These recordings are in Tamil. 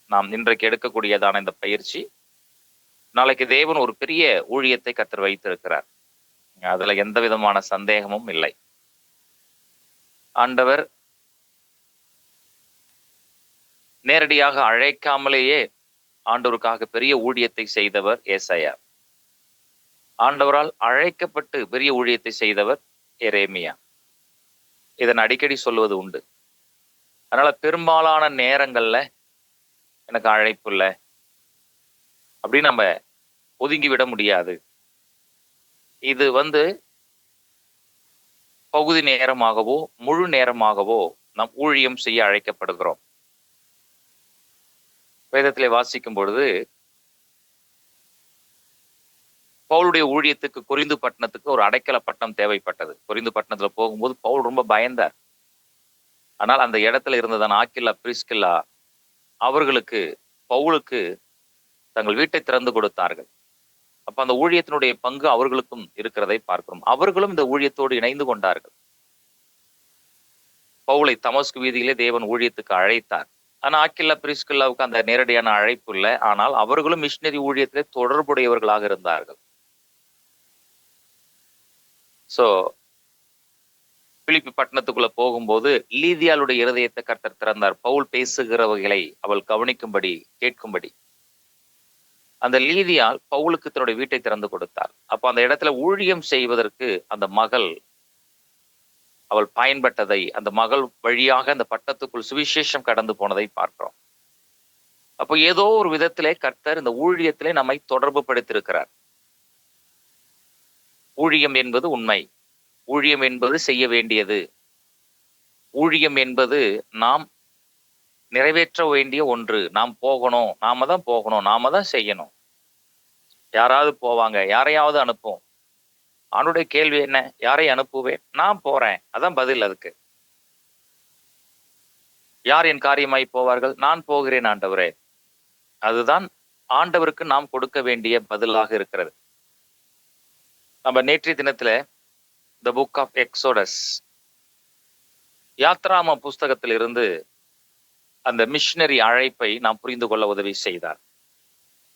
நாம் இன்றைக்கு எடுக்கக்கூடியதான இந்த பயிற்சி, நாளைக்கு தேவன் ஒரு பெரிய ஊழியத்தை கர்த்தர் வைத்திருக்கிறார். அதுல எந்த விதமான சந்தேகமும் இல்லை. ஆண்டவர் நேரடியாக அழைக்காமலேயே ஆண்டவருக்காக பெரிய ஊழியத்தை செய்தவர் ஏசாயா. ஆண்டவரால் அழைக்கப்பட்டு பெரிய ஊழியத்தை செய்தவர் எரேமியா. இதன் அடிக்கடி சொல்வது உண்டு. அதனால பெரும்பாலான நேரங்கள்ல எனக்கு அழைப்பு இல்லை அப்படின்னு நம்ம ஒதுங்கி விட முடியாது. இது பகுதி நேரமாகவோ முழு நேரமாகவோ நாம் ஊழியம் செய்ய அழைக்கப்படுகிறோம். வேதத்திலே வாசிக்கும் பொழுது பவுலுடைய ஊழியத்துக்கு கொரிந்து பட்டணத்துக்கு ஒரு அடைக்கல பட்டணம் தேவைப்பட்டது. கொரிந்து பட்டணத்துல போகும்போது பவுல் ரொம்ப பயந்தார். ஆனால் அந்த இடத்துல இருந்ததான ஆக்கில்லா பிரிஸ்கில்லா அவர்களுக்கு பவுலுக்கு தங்கள் வீட்டை திறந்து கொடுத்தார்கள். அப்ப அந்த ஊழியத்தினுடைய பங்கு அவர்களுக்கும் இருக்கிறதை பார்க்கிறோம். அவர்களும் இந்த ஊழியத்தோடு இணைந்து கொண்டார்கள். பவுலை தமஸ்கு வீதியிலே தேவன் ஊழியத்துக்கு அழைத்தார். ஆனா ஆக்கில்லா பிரிஸ்கில்லாவுக்கு அந்த நேரடியான அழைப்பு இல்லை. ஆனால் அவர்களும் மிஷினரி ஊழியத்திலே தொடர்புடையவர்களாக இருந்தார்கள். சோ பிலிப்பி பட்டணத்துக்குள்ள போகும்போது லீதியாளுடைய இருதயத்தை கர்த்தர் திறந்தார். பவுல் பேசுகிறவர்களை அவள் கவனிக்கும்படி, கேட்கும்படி. அந்த லீதியால் பவுலுக்கு தன்னுடைய வீட்டை திறந்து கொடுத்தார். அப்ப அந்த இடத்துல ஊழியம் செய்வதற்கு அந்த மகள் அவள் பயன்பட்டதை, அந்த மகள் வழியாக அந்த பட்டத்துக்குள் சுவிசேஷம் கடந்து போனதை பார்க்கிறோம். அப்போ ஏதோ ஒரு விதத்திலே கர்த்தர் இந்த ஊழியத்திலே நம்மை தொடர்பு படுத்தியிருக்கிறார். ஊழியம் என்பது உண்மை. ஊழியம் என்பது செய்ய வேண்டியது. ஊழியம் என்பது நாம் நிறைவேற்ற வேண்டிய ஒன்று. நாம் போகணும், நாம தான் போகணும், நாம தான் செய்யணும். யாராவது போவாங்க, யாரையாவது அனுப்பும். அவனுடைய கேள்வி என்ன? யாரை அனுப்புவேன்? நான் போறேன். அதான் பதில் அதுக்கு. யார் என் காரியமாய் போவார்கள்? நான் போகிறேன் ஆண்டவரே. அதுதான் ஆண்டவருக்கு நாம் கொடுக்க வேண்டிய பதிலாக இருக்கிறது. நம்ம நேற்றைய தினத்துல த புக் ஆஃப் எக்ஸோடஸ் யாத்ராம புஸ்தகத்தில் இருந்து அந்த மிஷினரி அழைப்பை நாம் புரிந்து கொள்ள உதவி செய்தார்.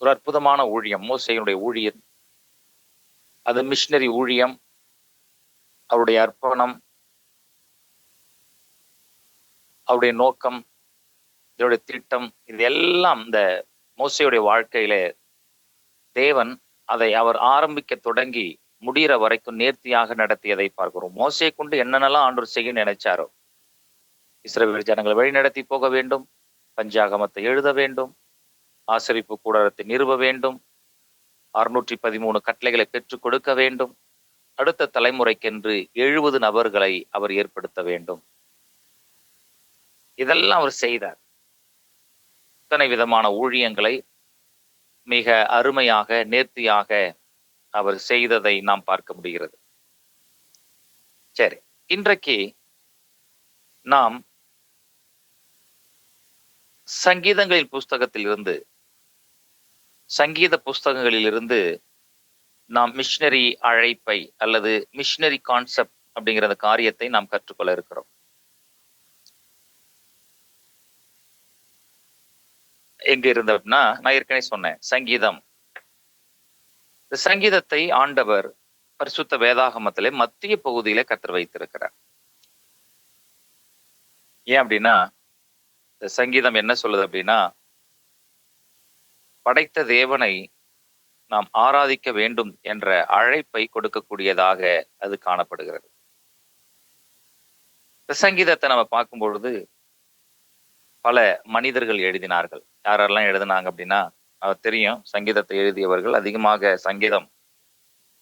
ஒரு அற்புதமான ஊழியம், மோசேயினுடைய ஊழியம். அது மிஷினரி ஊழியம், அவருடைய அர்ப்பணம், அவருடைய நோக்கம், இதனுடைய திட்டம், இது எல்லாம் இந்த மோசேயுடைய வாழ்க்கையில தேவன் அதை அவர் ஆரம்பிக்க தொடங்கி முடிகிற வரைக்கும் நேர்த்தியாக நடத்தியதை பார்க்கிறோம். மோசையை கொண்டு என்னென்னலாம் ஆண்டவர் செய்ய நினைச்சாரோ, இஸ்ரவேல் ஜனங்களை வழி நடத்தி போக வேண்டும், பஞ்சாகமத்தை எழுத வேண்டும், ஆசரிப்பு கூடாரத்தை நிறுவ வேண்டும், 613 கட்டளைகளை பெற்றுக் கொடுக்க வேண்டும், அடுத்த தலைமுறைக்கென்று 70 நபர்களை அவர் ஏற்படுத்த வேண்டும். இதெல்லாம் அவர் செய்தார். இத்தனை விதமான ஊழியங்களை மிக அருமையாக, நேர்த்தியாக அவர் செய்ததை நாம் பார்க்க முடிகிறது. சரி, இன்றைக்கு நாம் சங்கீதங்களின் புஸ்தகத்தில் இருந்து, சங்கீத புஸ்தகங்களில் இருந்து நாம் மிஷினரி அழைப்பை அல்லது மிஷினரி கான்செப்ட் அப்படிங்கிற அந்த காரியத்தை நாம் கற்றுக்கொள்ள இருக்கிறோம். எங்க இருந்தோம்னா, நான் ஏற்கனவே சொன்னேன், சங்கீதம். இந்த சங்கீதத்தை ஆண்டவர் பரிசுத்த வேதாகமத்திலே மத்திய பகுதியில கர்த்தர் வைத்திருக்கிறார். ஏன் அப்படின்னா, இந்த சங்கீதம் என்ன சொல்லுது அப்படின்னா, படைத்த தேவனை நாம் ஆராதிக்க வேண்டும் என்ற அழைப்பை கொடுக்கக்கூடியதாக அது காணப்படுகிறது. இந்த சங்கீதத்தை நம்ம பார்க்கும் பொழுது பல மனிதர்கள் எழுதினார்கள். யாரெல்லாம் எழுதினாங்க அப்படின்னா, தெரியும், சங்கீதத்தை எழுதியவர்கள் அதிகமாக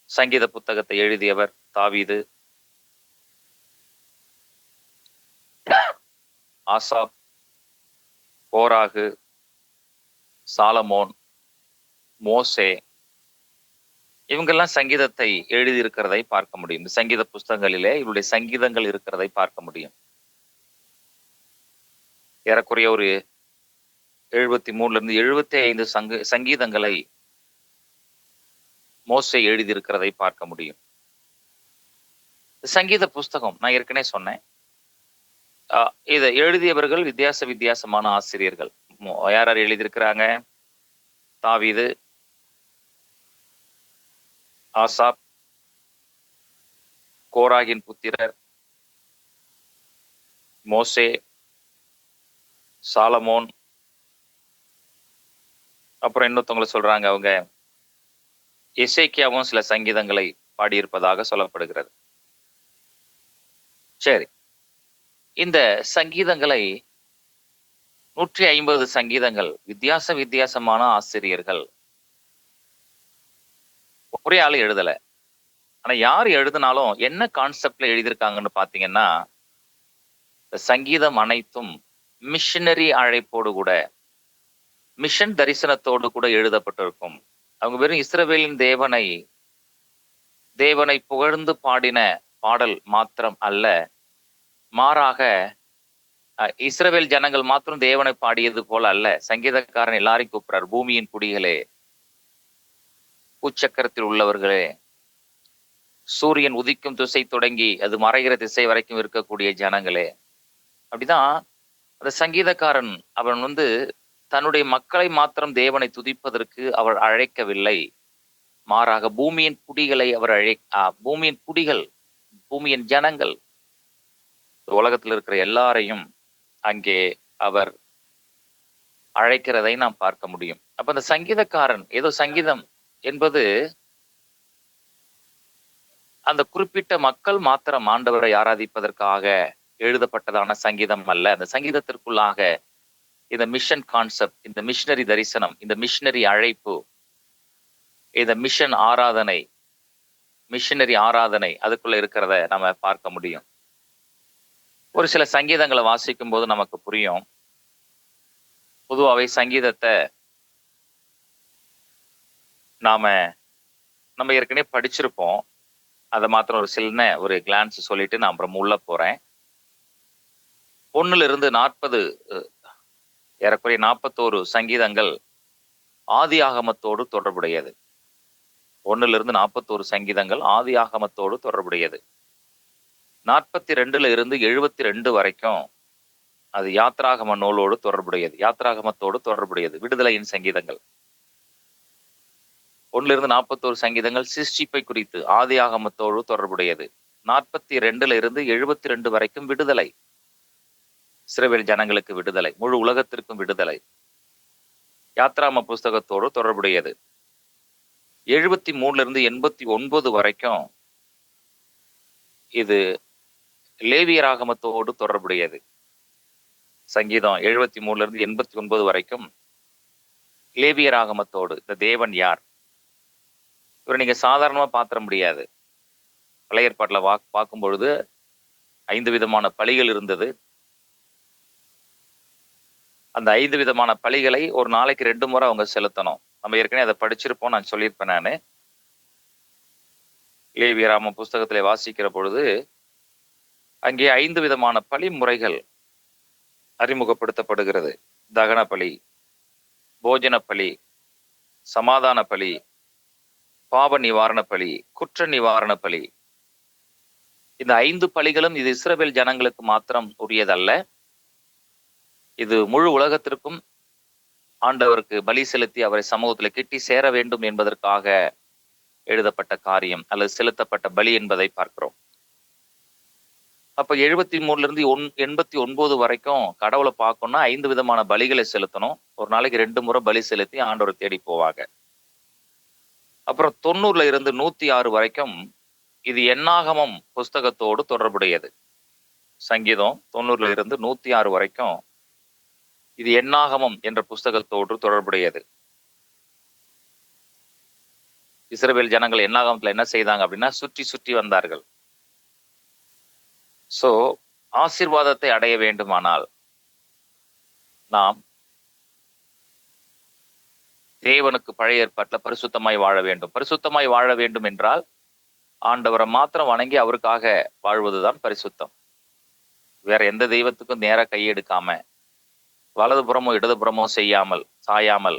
சங்கீத புத்தகத்தை எழுதியவர் தாவீது, ஆசாப், கோராகு, சாலமோன், மோசே, இவங்கெல்லாம் சங்கீதத்தை எழுதியிருக்கிறதை பார்க்க முடியும். இந்த சங்கீத புஸ்தகங்களிலே இவருடைய சங்கீதங்கள் இருக்கிறதை பார்க்க முடியும். ஏறக்குறைய ஒரு 73 75 சங்கீதங்களை மோசே எழுதியிருக்கிறதை பார்க்க முடியும். சங்கீத புஸ்தகம் நான் ஏற்கனவே சொன்னேன், இதை எழுதியவர்கள் வித்தியாசமான ஆசிரியர்கள். யார் யார் எழுதியிருக்கிறாங்க? தாவீது, ஆசாப், கோராகின் புத்திரர், மோசே, சாலமோன், அப்புறம் இன்னொருத்தவங்களை சொல்றாங்க, அவங்க எசேக்கியாவும் சில சங்கீதங்களை பாடியிருப்பதாக சொல்லப்படுகிறது. சரி, இந்த சங்கீதங்களை 150 சங்கீதங்கள் வித்தியாசமான ஆசிரியர்கள் ஒரே ஆளு எழுதல. ஆனா யார் எழுதினாலும் என்ன கான்செப்ட்ல எழுதியிருக்காங்கன்னு பாத்தீங்கன்னா, இந்த சங்கீதம் அனைத்தும் மிஷனரி அழைப்போடு கூட, மிஷன் தரிசனத்தோடு கூட எழுதப்பட்டிருக்கும். அவங்க வெறும் இஸ்ரவேலின் தேவனை புகழ்ந்து பாடின பாடல் மாத்திரம் அல்ல, மாறாக இஸ்ரவேல் ஜனங்கள் மாத்திரம் தேவனை பாடியது போல அல்ல. சங்கீதக்காரன் எல்லாரையும் கூப்பிடுறார். பூமியின் குடிகளே, பூச்சக்கரத்தில் உள்ளவர்களே, சூரியன் உதிக்கும் திசை தொடங்கி அது மறைகிற திசை வரைக்கும் இருக்கக்கூடிய ஜனங்களே. அப்படிதான் அந்த சங்கீதக்காரன் அவன் தன்னுடைய மக்களை மாத்திரம் தேவனை துதிப்பதற்கு அவர் அழைக்கவில்லை. மாறாக பூமியின் குடிகளை அவர் பூமியின் குடிகள், பூமியின் ஜனங்கள், உலகத்தில் இருக்கிற எல்லாரையும் அங்கே அவர் அழைக்கிறதை நாம் பார்க்க முடியும். அப்ப அந்த சங்கீதக்காரன் ஏதோ சங்கீதம் என்பது அந்த குறிப்பிட்ட மக்கள் மாத்திரம் ஆண்டவரை ஆராதிப்பதற்காக எழுதப்பட்டதான சங்கீதம் அல்ல. அந்த சங்கீதத்திற்குள்ளாக இந்த மிஷன் கான்செப்ட், இந்த மிஷனரி தரிசனம், இந்த மிஷனரி அழைப்பு, இந்த மிஷனரி ஆராதனை அதுக்குள்ள இருக்கிறத நம்ம பார்க்க முடியும். ஒரு சில சங்கீதங்களை வாசிக்கும் போது நமக்கு புரியும். பொதுவாகவே சங்கீதத்தை நம்ம ஏற்கனவே படிச்சிருப்போம். அதை மாத்திரம் ஒரு கிளான்ஸ் சொல்லிட்டு நான் அப்புறம் உள்ள போறேன். 1 ஏறக்குறைய 41 சங்கீதங்கள் ஆதி ஆகமத்தோடு தொடர்புடையது. 1 சங்கீதங்கள் ஆதி ஆகமத்தோடு தொடர்புடையது. 42 72 வரைக்கும் அது யாத்ராகம நூலோடு யாத்ராகமத்தோடு தொடர்புடையது. விடுதலையின் சங்கீதங்கள். 1 சங்கீதங்கள் சிருஷ்டிப்பை குறித்து ஆதி ஆகமத்தோடு தொடர்புடையது. 42 72 வரைக்கும் விடுதலை, இஸ்ரவேல் ஜனங்களுக்கு விடுதலை, முழு உலகத்திற்கும் விடுதலை, யாத்ராம புஸ்தகத்தோடு தொடர்புடையது. 73 89 வரைக்கும் இது லேவியராகமத்தோடு தொடர்புடையது. சங்கீதம் 73 89 வரைக்கும் லேவியராகமத்தோடு. இந்த தேவன் யார்? இவரை நீங்க சாதாரணமா பாத்திர முடியாது. பழைய ஏற்பாட்டில் பார்க்கும் பொழுது 5 விதமான பலிகள் இருந்தது. அந்த 5 விதமான பலிகளை ஒரு நாளைக்கு 2 முறை அவங்க செலுத்தணும். நம்ம ஏற்கனவே அதை படிச்சிருப்போம், நான் சொல்லியிருப்பேன். நான் லேவியராம புஸ்தகத்திலே வாசிக்கிற பொழுது அங்கே 5 விதமான பலி முறைகள் அறிமுகப்படுத்தப்படுகிறது. தகன பலி, போஜன பலி, சமாதான பலி, பாவ நிவாரண பலி, குற்ற நிவாரண பலி. இந்த 5 பலிகளும் இது இஸ்ரவேல் ஜனங்களுக்கு மாத்திரம் உரியதல்ல. இது முழு உலகத்திற்கும் ஆண்டவருக்கு பலி செலுத்தி அவரை சமூகத்தில் கிட்டி சேர வேண்டும் என்பதற்காக எழுதப்பட்ட காரியம் அல்லது செலுத்தப்பட்ட பலி என்பதை பார்க்கிறோம். அப்ப 73 89 வரைக்கும் கடவுளை பார்க்கணும்னா 5 விதமான பலிகளை செலுத்தணும். ஒரு நாளைக்கு 2 முறை பலி செலுத்தி ஆண்டவரை தேடி போவாங்க. அப்புறம் 90 106 வரைக்கும் இது எண்ணாகமம் புஸ்தகத்தோடு தொடர்புடையது. சங்கீதம் 90 106 வரைக்கும் இது எண்ணாகமம் என்ற புஸ்தகத்தோடு தொடர்புடையது. இஸ்ரவேல் ஜனங்கள் எண்ணாகமத்துல என்ன செய்தாங்க அப்படின்னா சுற்றி சுற்றி வந்தார்கள். சோ ஆசீர்வாதத்தை அடைய வேண்டுமானால் நாம் தேவனுக்கு பழைய ஏற்பாட்டில் பரிசுத்தமாய் வாழ வேண்டும். பரிசுத்தமாய் வாழ வேண்டும் என்றால் ஆண்டவரை மாத்திரம் வணங்கி அவருக்காக வாழ்வதுதான் பரிசுத்தம். வேற எந்த தெய்வத்துக்கும் நேரா கையெடுக்காம, வலதுபுறமோ இடதுபுறமோ சாயாமல்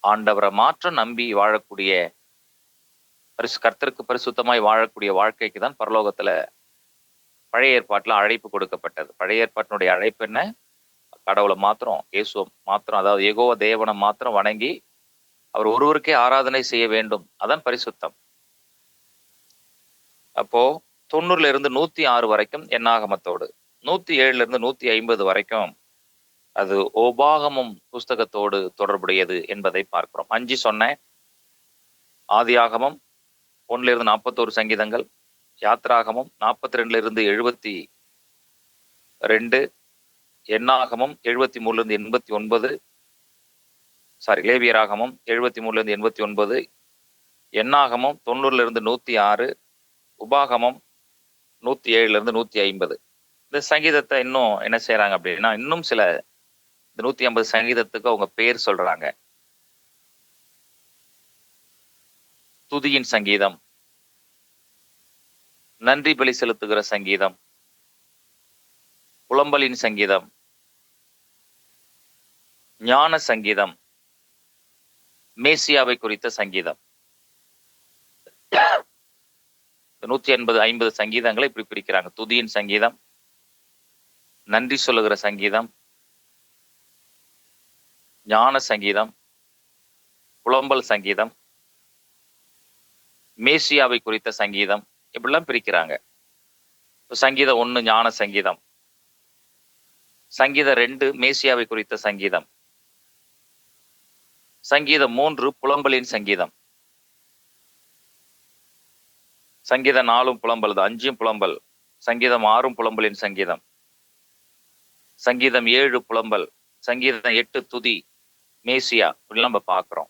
ஆண்டவரை மாற்றம் நம்பி வாழக்கூடிய கர்த்தருக்கு பரிசுத்தமாய் வாழக்கூடிய வாழ்க்கைக்கு தான் பரலோகத்துல பழைய ஏற்பாட்டுல அழைப்பு கொடுக்கப்பட்டது. பழைய ஏற்பாட்டினுடைய அழைப்பு என்ன? கடவுளை மாத்திரம், இயேசுவை மாத்திரம், அதாவது யெகோவா தேவனை மாத்திரம் வணங்கி அவர் ஒருவருக்கே ஆராதனை செய்ய வேண்டும். அதான் பரிசுத்தம். அப்போ 90ல இருந்து 106 வரைக்கும் எண்ணாகமத்தோடு, 107ல இருந்து 150 வரைக்கும் அது உபாகமம் புஸ்தகத்தோடு தொடர்புடையது என்பதை பார்க்கிறோம். 5 சொன்னேன். ஆதியாகமம் 1ல இருந்து 41 சங்கீதங்கள், யாத்ராகமம் 42ல இருந்து 72, எண்ணாகமம் 73ல இருந்து 89, லேவியராகமம் 73ல இருந்து 89, எண்ணாகமம் 90ல இருந்து 106, உபாகமம் 107ல இருந்து 150. இந்த சங்கீதத்தை இன்னும் என்ன செய்யறாங்க அப்படின்னா, இன்னும் சில இந்த 150 சங்கீதத்துக்கு அவங்க பேர் சொல்றாங்க. துதியின் சங்கீதம், நன்றி பலி செலுத்துகிற சங்கீதம், புலம்பலின் சங்கீதம், ஞான சங்கீதம், மேசியாவை குறித்த சங்கீதம். 150 சங்கீதங்களை இப்படி பிரிக்கிறாங்க. துதியின் சங்கீதம், நன்றி சொல்லுகிற சங்கீதம், ஞான சங்கீதம், புலம்பல் சங்கீதம், மேசியாவை குறித்த சங்கீதம், இப்படிலாம் பிரிக்கிறாங்க. சங்கீதம் 1 ஞான சங்கீதம், சங்கீதம் 2 மேசியாவை குறித்த சங்கீதம், சங்கீதம் 3 புலம்பலின் சங்கீதம், சங்கீதம் 4 புலம்பல், 5 புலம்பல், சங்கீதம் 6 புலம்பலின் சங்கீதம், சங்கீதம் 7 புலம்பல், சங்கீதம் 8 துதி, மேசியா, இப்படிலாம் நம்ம பார்க்கிறோம்.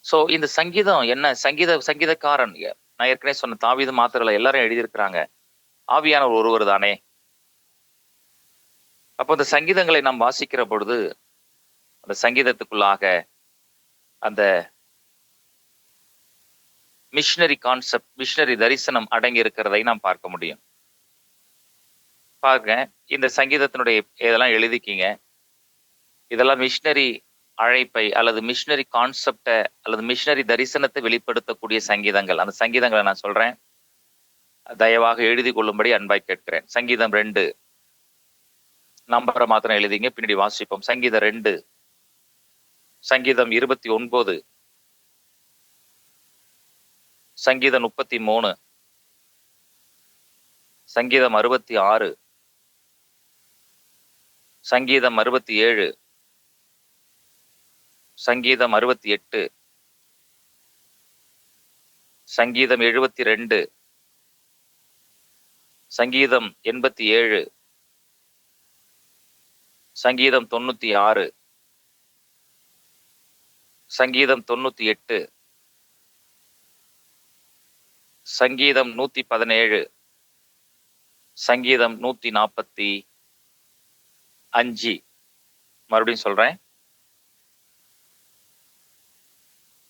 சோ இந்த சங்கீதம் என்ன? சங்கீதக்காரன் நான் ஏற்கனவே சொன்ன தாவீது மாத்திரல, எல்லாரும் எழுதியிருக்கிறாங்க. ஆவியானவர் ஒருவர் தானே. அப்போ இந்த சங்கீதங்களை நாம் வாசிக்கிற பொழுது அந்த சங்கீதத்துக்குள்ளாக அந்த மிஷனரி கான்செப்ட், மிஷனரி தரிசனம் அடங்கி இருக்கிறதை நாம் பார்க்க முடியும். பாருங்க, இந்த சங்கீதத்தினுடைய இதெல்லாம் எழுதிக்கிங்க. இதெல்லாம் மிஷனரி அழைப்பை அல்லது மிஷனரி கான்செப்டை அல்லது மிஷனரி தரிசனத்தை வெளிப்படுத்தக்கூடிய சங்கீதங்கள். அந்த சங்கீதங்களை நான் சொல்றேன், தயவாக எழுதி கொள்ளும்படி அன்பாய் கேட்கிறேன். சங்கீதம் 2 நம்பரை மாத்திரம் எழுதிங்க, பின்னாடி வாசிப்போம். சங்கீதம் 2, சங்கீதம் 29, சங்கீதம் 33, சங்கீதம் 66, சங்கீதம் 67, சங்கீதம் 68, சங்கீதம் 72, சங்கீதம் 87, சங்கீதம் 96, சங்கீதம் 98, சங்கீதம் 117, சங்கீதம் 145. மறுபடியும் சொல்றேன்.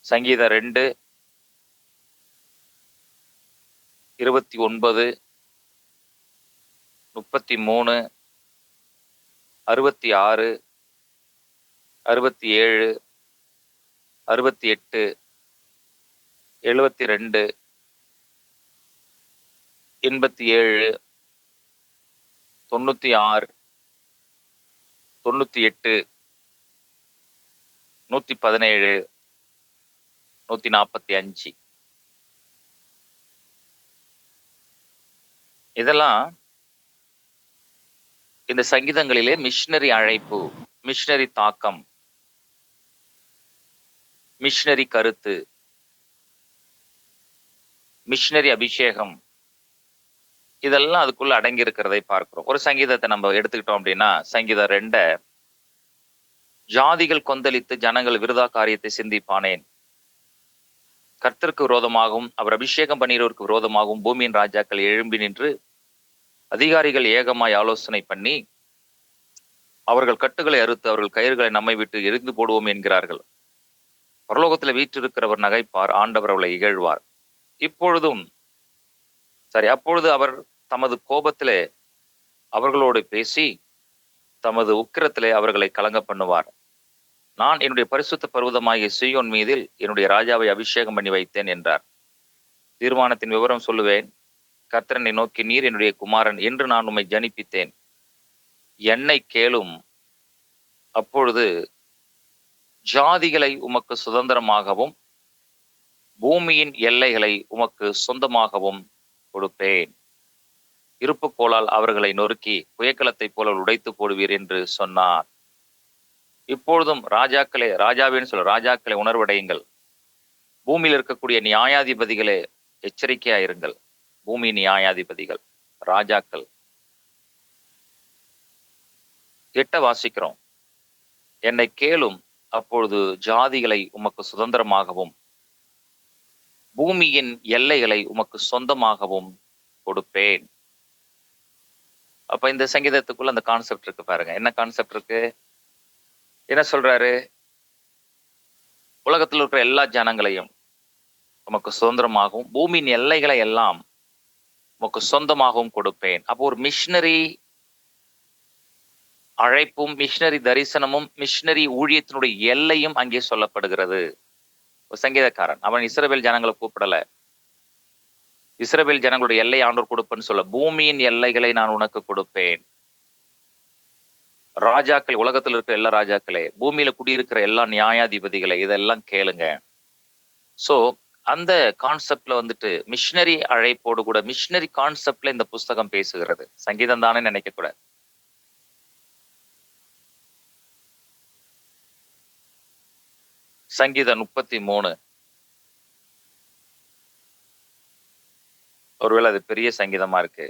சங்கீதம் 2, 29, 33, 66, 67, 68, 72, 87, 96, 98, 117, 145. இதெல்லாம் இந்த சங்கீதங்களிலே மிஷனரி அழைப்பு, மிஷனரி தாக்கம், மிஷனரி கருத்து, மிஷனரி அபிஷேகம், இதெல்லாம் அதுக்குள்ள அடங்கி இருக்கிறதை பார்க்கிறோம். ஒரு சங்கீதத்தை நம்ம எடுத்துக்கிட்டோம் அப்படின்னா, சங்கீதம் 2, ஜாதிகள் கொந்தளித்து ஜனங்கள் விருதா காரியத்தை சிந்திப்பானேன். கர்த்தருக்கு விரோதமாகவும் அவர் அபிஷேகம் பண்ணினோருக்கு விரோதமாகவும் பூமியின் ராஜாக்கள் எழும்பி நின்று அதிகாரிகள் ஏகமாய் ஆலோசனை பண்ணி அவர்கள் கட்டுகளை அறுத்து அவர்கள் கயிறுகளை நம்மை விட்டு எரிந்து போடுவோம் என்கிறார்கள். பரலோகத்தில் வீற்றிருக்கிறவர் நகைப்பார், ஆண்டவர் அவளை இகழ்வார். இப்பொழுதும் அப்பொழுது அவர் தமது கோபத்திலே அவர்களோடு பேசி தமது உக்கிரத்திலே அவர்களை கலங்க பண்ணுவார். நான் என்னுடைய பரிசுத்த பர்வதமாகிய சீயோன் மீதில் என்னுடைய ராஜாவை அபிஷேகம் பண்ணி வைத்தேன் என்றார். தீர்மானத்தின் விவரம் சொல்லுவேன். கர்த்தரனை நோக்கி, நீர் என்னுடைய குமாரன் என்று நான் உம்மை ஜனிப்பித்தேன். என்னை கேளும், அப்பொழுது ஜாதிகளை உமக்கு சுதந்திரமாகவும் பூமியின் எல்லைகளை உமக்கு சொந்தமாகவும் கொடுப்பேன். இருப்புக்கோலால் அவர்களை நொறுக்கி புயக்கலத்தைப் போல உடைத்து போடுவீர் என்று சொன்னார். இப்பொழுதும் ராஜாக்களே, ராஜாவின்னு சொல்ல, ராஜாக்களை உணர்வடையுங்கள். பூமியில் இருக்கக்கூடிய நியாயாதிபதிகளே எச்சரிக்கையாயிருங்கள். பூமி நியாயாதிபதிகள், ராஜாக்கள். 8 வாசிக்கிறோம். என்னை கேளும், அப்பொழுது ஜாதிகளை உமக்கு சுதந்திரமாகவும் பூமியின் எல்லைகளை உமக்கு சொந்தமாகவும் கொடுப்பேன். அப்ப இந்த சங்கீதத்துக்குள்ள அந்த கான்செப்ட் இருக்கு பாருங்க. என்ன கான்செப்ட் இருக்கு? என்ன சொல்றாரு? உலகத்தில் இருக்கிற எல்லா ஜனங்களையும் உமக்கு சுதந்திரமாகவும் பூமியின் எல்லைகளை எல்லாம் உமக்கு சொந்தமாகவும் கொடுப்பேன். அப்போ ஒரு மிஷினரி அழைப்பும், மிஷினரி தரிசனமும், மிஷினரி ஊழியத்தினுடைய எல்லையும் அங்கே சொல்லப்படுகிறது. ஒரு சங்கீதக்காரன் அவன் இஸ்ரவேல் ஜனங்களை கூப்பிடல. இஸ்ரவேல் ஜனங்களுடைய எல்லை ஆண்டவர் கொடுப்பேன்னு சொல்ல, பூமியின் எல்லைகளை நான் உனக்கு கொடுப்பேன். ராஜாக்கள், உலகத்தில் இருக்கிற எல்லா ராஜாக்களே, பூமியில குடியிருக்கிற எல்லா நியாயாதிபதிகளை, இதெல்லாம் கேளுங்க. சோ அந்த கான்செப்ட்ல வந்துட்டு மிஷினரி அழைப்போடு கூட மிஷினரி கான்செப்ட்ல இந்த புஸ்தகம் பேசுகிறது. சங்கீதம் தானே நினைக்க கூட. சங்கீதம் 33. ஒருவேளை அது பெரிய சங்கீதமா இருக்கு.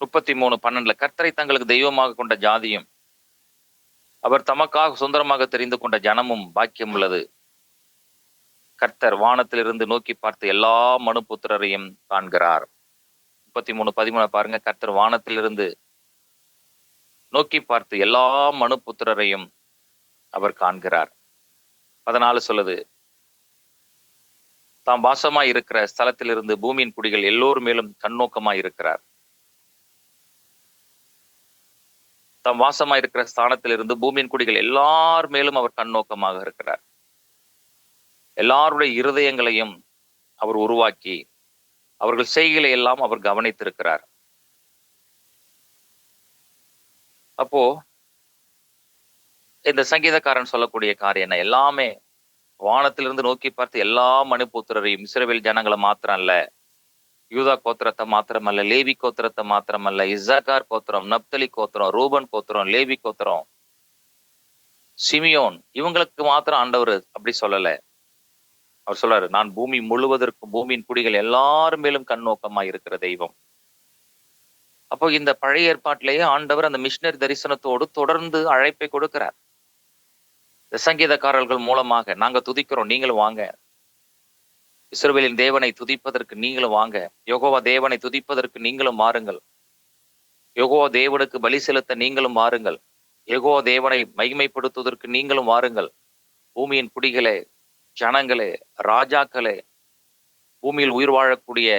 முப்பத்தி 12 கர்த்தரை தங்களுக்கு தெய்வமாக கொண்ட ஜாதியும் அவர் தமக்காக சுதந்திரமாக தெரிந்து கொண்ட ஜனமும் பாக்கியம் உள்ளது. கர்த்தர் வானத்திலிருந்து நோக்கி பார்த்து எல்லா மனுபுத்திரரையும் காண்கிறார். 33:13 பாருங்க. கர்த்தர் வானத்திலிருந்து நோக்கி பார்த்து எல்லா மனுபுத்திரரையும் அவர் காண்கிறார். 14 சொல்லுது, தாம் வாசமாய் இருக்கிற ஸ்தலத்திலிருந்து பூமியின் குடிகள் எல்லோர் மேலும் கண்ணோக்கமாய் இருக்கிறார். தாம் வாசமாய் இருக்கிற ஸ்தானத்திலிருந்து பூமியின் குடிகள் எல்லார் மேலும் அவர் கண்ணோக்கமாக இருக்கிறார். எல்லாருடைய இருதயங்களையும் அவர் உருவாக்கி அவர்கள் செய்கைகளை எல்லாம் அவர் கவனித்திருக்கிறார். அப்போ இந்த சங்கீதக்காரன் சொல்லக்கூடிய காரியம் என்ன? எல்லாமே வானத்திலிருந்து நோக்கி பார்த்து எல்லா மனுபுத்திரரையும், இஸ்ரவேல் ஜனங்களை மாத்திரம் அல்ல, யூதா கோத்திரத்தை மாத்திரமல்ல, லேவி கோத்திரத்தை மாத்திரமல்ல, இஸ்ஸாகார் கோத்திரம், நப்தலி கோத்திரம், ரூபன் கோத்திரம், லேவி கோத்திரம், சிமியோன், இவங்களுக்கு மாத்திரம் ஆண்டவர் அப்படி சொல்லல. அவர் சொல்றாரு, நான் பூமி முழுவதற்கும், பூமியின் குடிகள் எல்லாரும் மேலும் கண்ணோக்கமாய் இருக்கிற தெய்வம். அப்போ இந்த பழைய ஏற்பாட்டிலேயே ஆண்டவர் அந்த மிஷினரி தரிசனத்தோடு தொடர்ந்து அழைப்பை கொடுக்கிறார். இந்த சங்கீதக்காரர்கள் மூலமாக நாங்க துதிக்கிறோம், நீங்களும் வாங்க. இஸ்ரவேலின் தேவனை துதிப்பதற்கு நீங்களும் வாங்க. யெகோவா தேவனை துதிப்பதற்கு நீங்களும் மாறுங்கள். யெகோவா தேவனுக்கு பலி செலுத்த நீங்களும் மாறுங்கள். யெகோவா தேவனை மகிமைப்படுத்துவதற்கு நீங்களும் வாருங்கள். பூமியின் குடிகளே, ஜனங்களே, ராஜாக்களே, பூமியில் உயிர் வாழக்கூடிய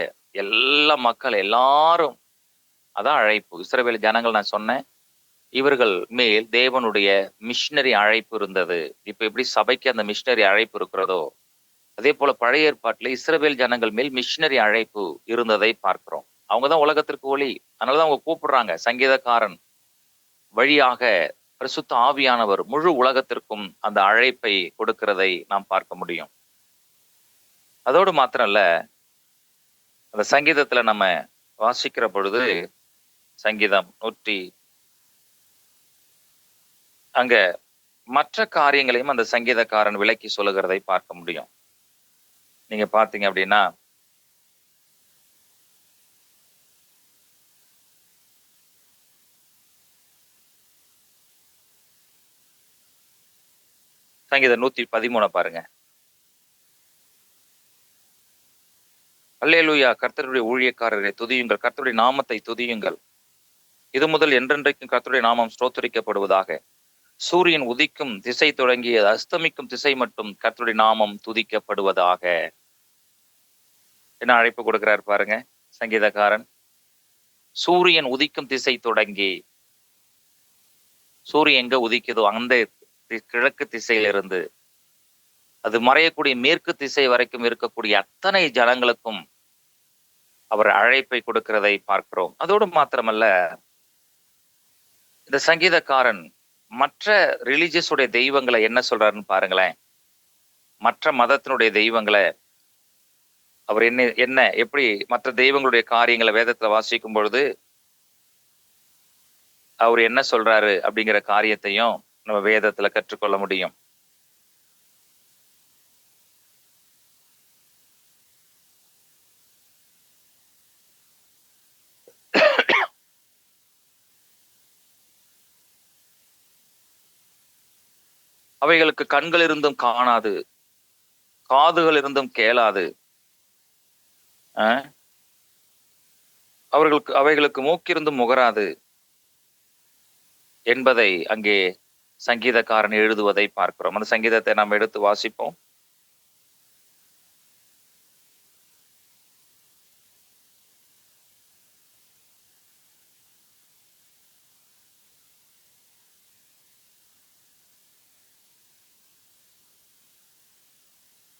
எல்லா மக்கள் எல்லாரும், அதான் அழைப்பு. இஸ்ரவேல் ஜனங்கள் நான் சொன்னேன், இவர்கள் மேல் தேவனுடைய மிஷினரி அழைப்பு இருந்தது. இப்ப எப்படி சபைக்கு அந்த மிஷினரி அழைப்பு இருக்கிறதோ, அதே போல பழைய ஏற்பாட்டில் இஸ்ரவேல் ஜனங்கள் மேல் மிஷினரி அழைப்பு இருந்ததை பார்க்கிறோம். அவங்கதான் உலகத்திற்கு ஒளி. அதனாலதான் அவங்க கூப்பிடுறாங்க, சங்கீதக்காரன் வழியாக பரிசுத்த ஆவியானவர் முழு உலகத்திற்கும் அந்த அழைப்பை கொடுக்கிறதை நாம் பார்க்க முடியும். அதோடு மாத்திரம் இல்ல, அந்த சங்கீதத்துல நம்ம வாசிக்கிற பொழுது, சங்கீதம் 100 அங்க மற்ற காரியங்களையும் அந்த சங்கீதக்காரன் விளக்கி சொல்லுகிறதை பார்க்க முடியும். நீங்க பார்த்தீங்க அப்படின்னா, சங்கீதம் 113 பாருங்க. அல்லேலூயா, கர்த்தருடைய ஊழியக்காரரை துதியுங்கள், கர்த்தருடைய நாமத்தை துதியுங்கள். இது முதல் என்றென்றைக்கும் கர்த்தருடைய நாமம் ஸ்தோத்திரிக்கப்படுவதாக. சூரியன் உதிக்கும் திசை தொடங்கி அஸ்தமிக்கும் திசை மட்டும் கர்த்தருடைய நாமம் துதிக்கப்படுவதாக. என்ன அழைப்பு கொடுக்கிறார் பாருங்க சங்கீதக்காரன். சூரியன் உதிக்கும் திசை தொடங்கி, சூரியன் எங்க உதிக்குதோ அந்த கிழக்கு திசையிலிருந்து அது மறையக்கூடிய மேற்கு திசை வரைக்கும் இருக்கக்கூடிய அத்தனை ஜனங்களுக்கும் அவர் அழைப்பை கொடுக்கிறதை பார்க்கிறோம். அதோடு மாத்திரமல்ல, இந்த சங்கீதக்காரன் மற்ற ரிலிஜியஸ் உடைய தெய்வங்களை என்ன சொல்றாருன்னு பாருங்களேன். மற்ற மதத்தினுடைய தெய்வங்களை அவர் என்ன எப்படி மற்ற தெய்வங்களுடைய காரியங்களை வேதத்துல வாசிக்கும் பொழுது அவர் என்ன சொல்றாரு அப்படிங்கிற காரியத்தையும் நம்ம வேதத்துல கற்றுக்கொள்ள முடியும். அவைகளுக்கு கண்கள் இருந்தும் காணாது, காதுகள் இருந்தும் கேளாது, அவைகளுக்கு மூக்கிருந்தும் முகராது என்பதை அங்கே சங்கீதக்காரன் எழுதுவதை பார்க்கிறோம். அந்த சங்கீதத்தை நாம் எடுத்து வாசிப்போம்.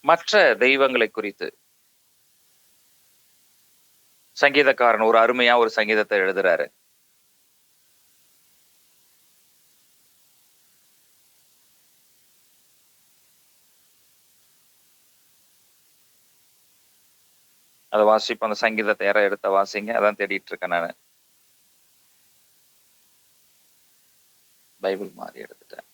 மற்ற தெய்வங்களை குறித்து சங்கீதக்காரன் ஒரு அருமையா ஒரு சங்கீதத்தை எழுதுறாரு. அதை வாசிப்போம். அந்த சங்கீதத்தை யாரை எடுத்த வாசிங்க, அதான் தேடிட்டு இருக்கேன் நான். பைபிள் மாறி எடுத்துட்டேன்.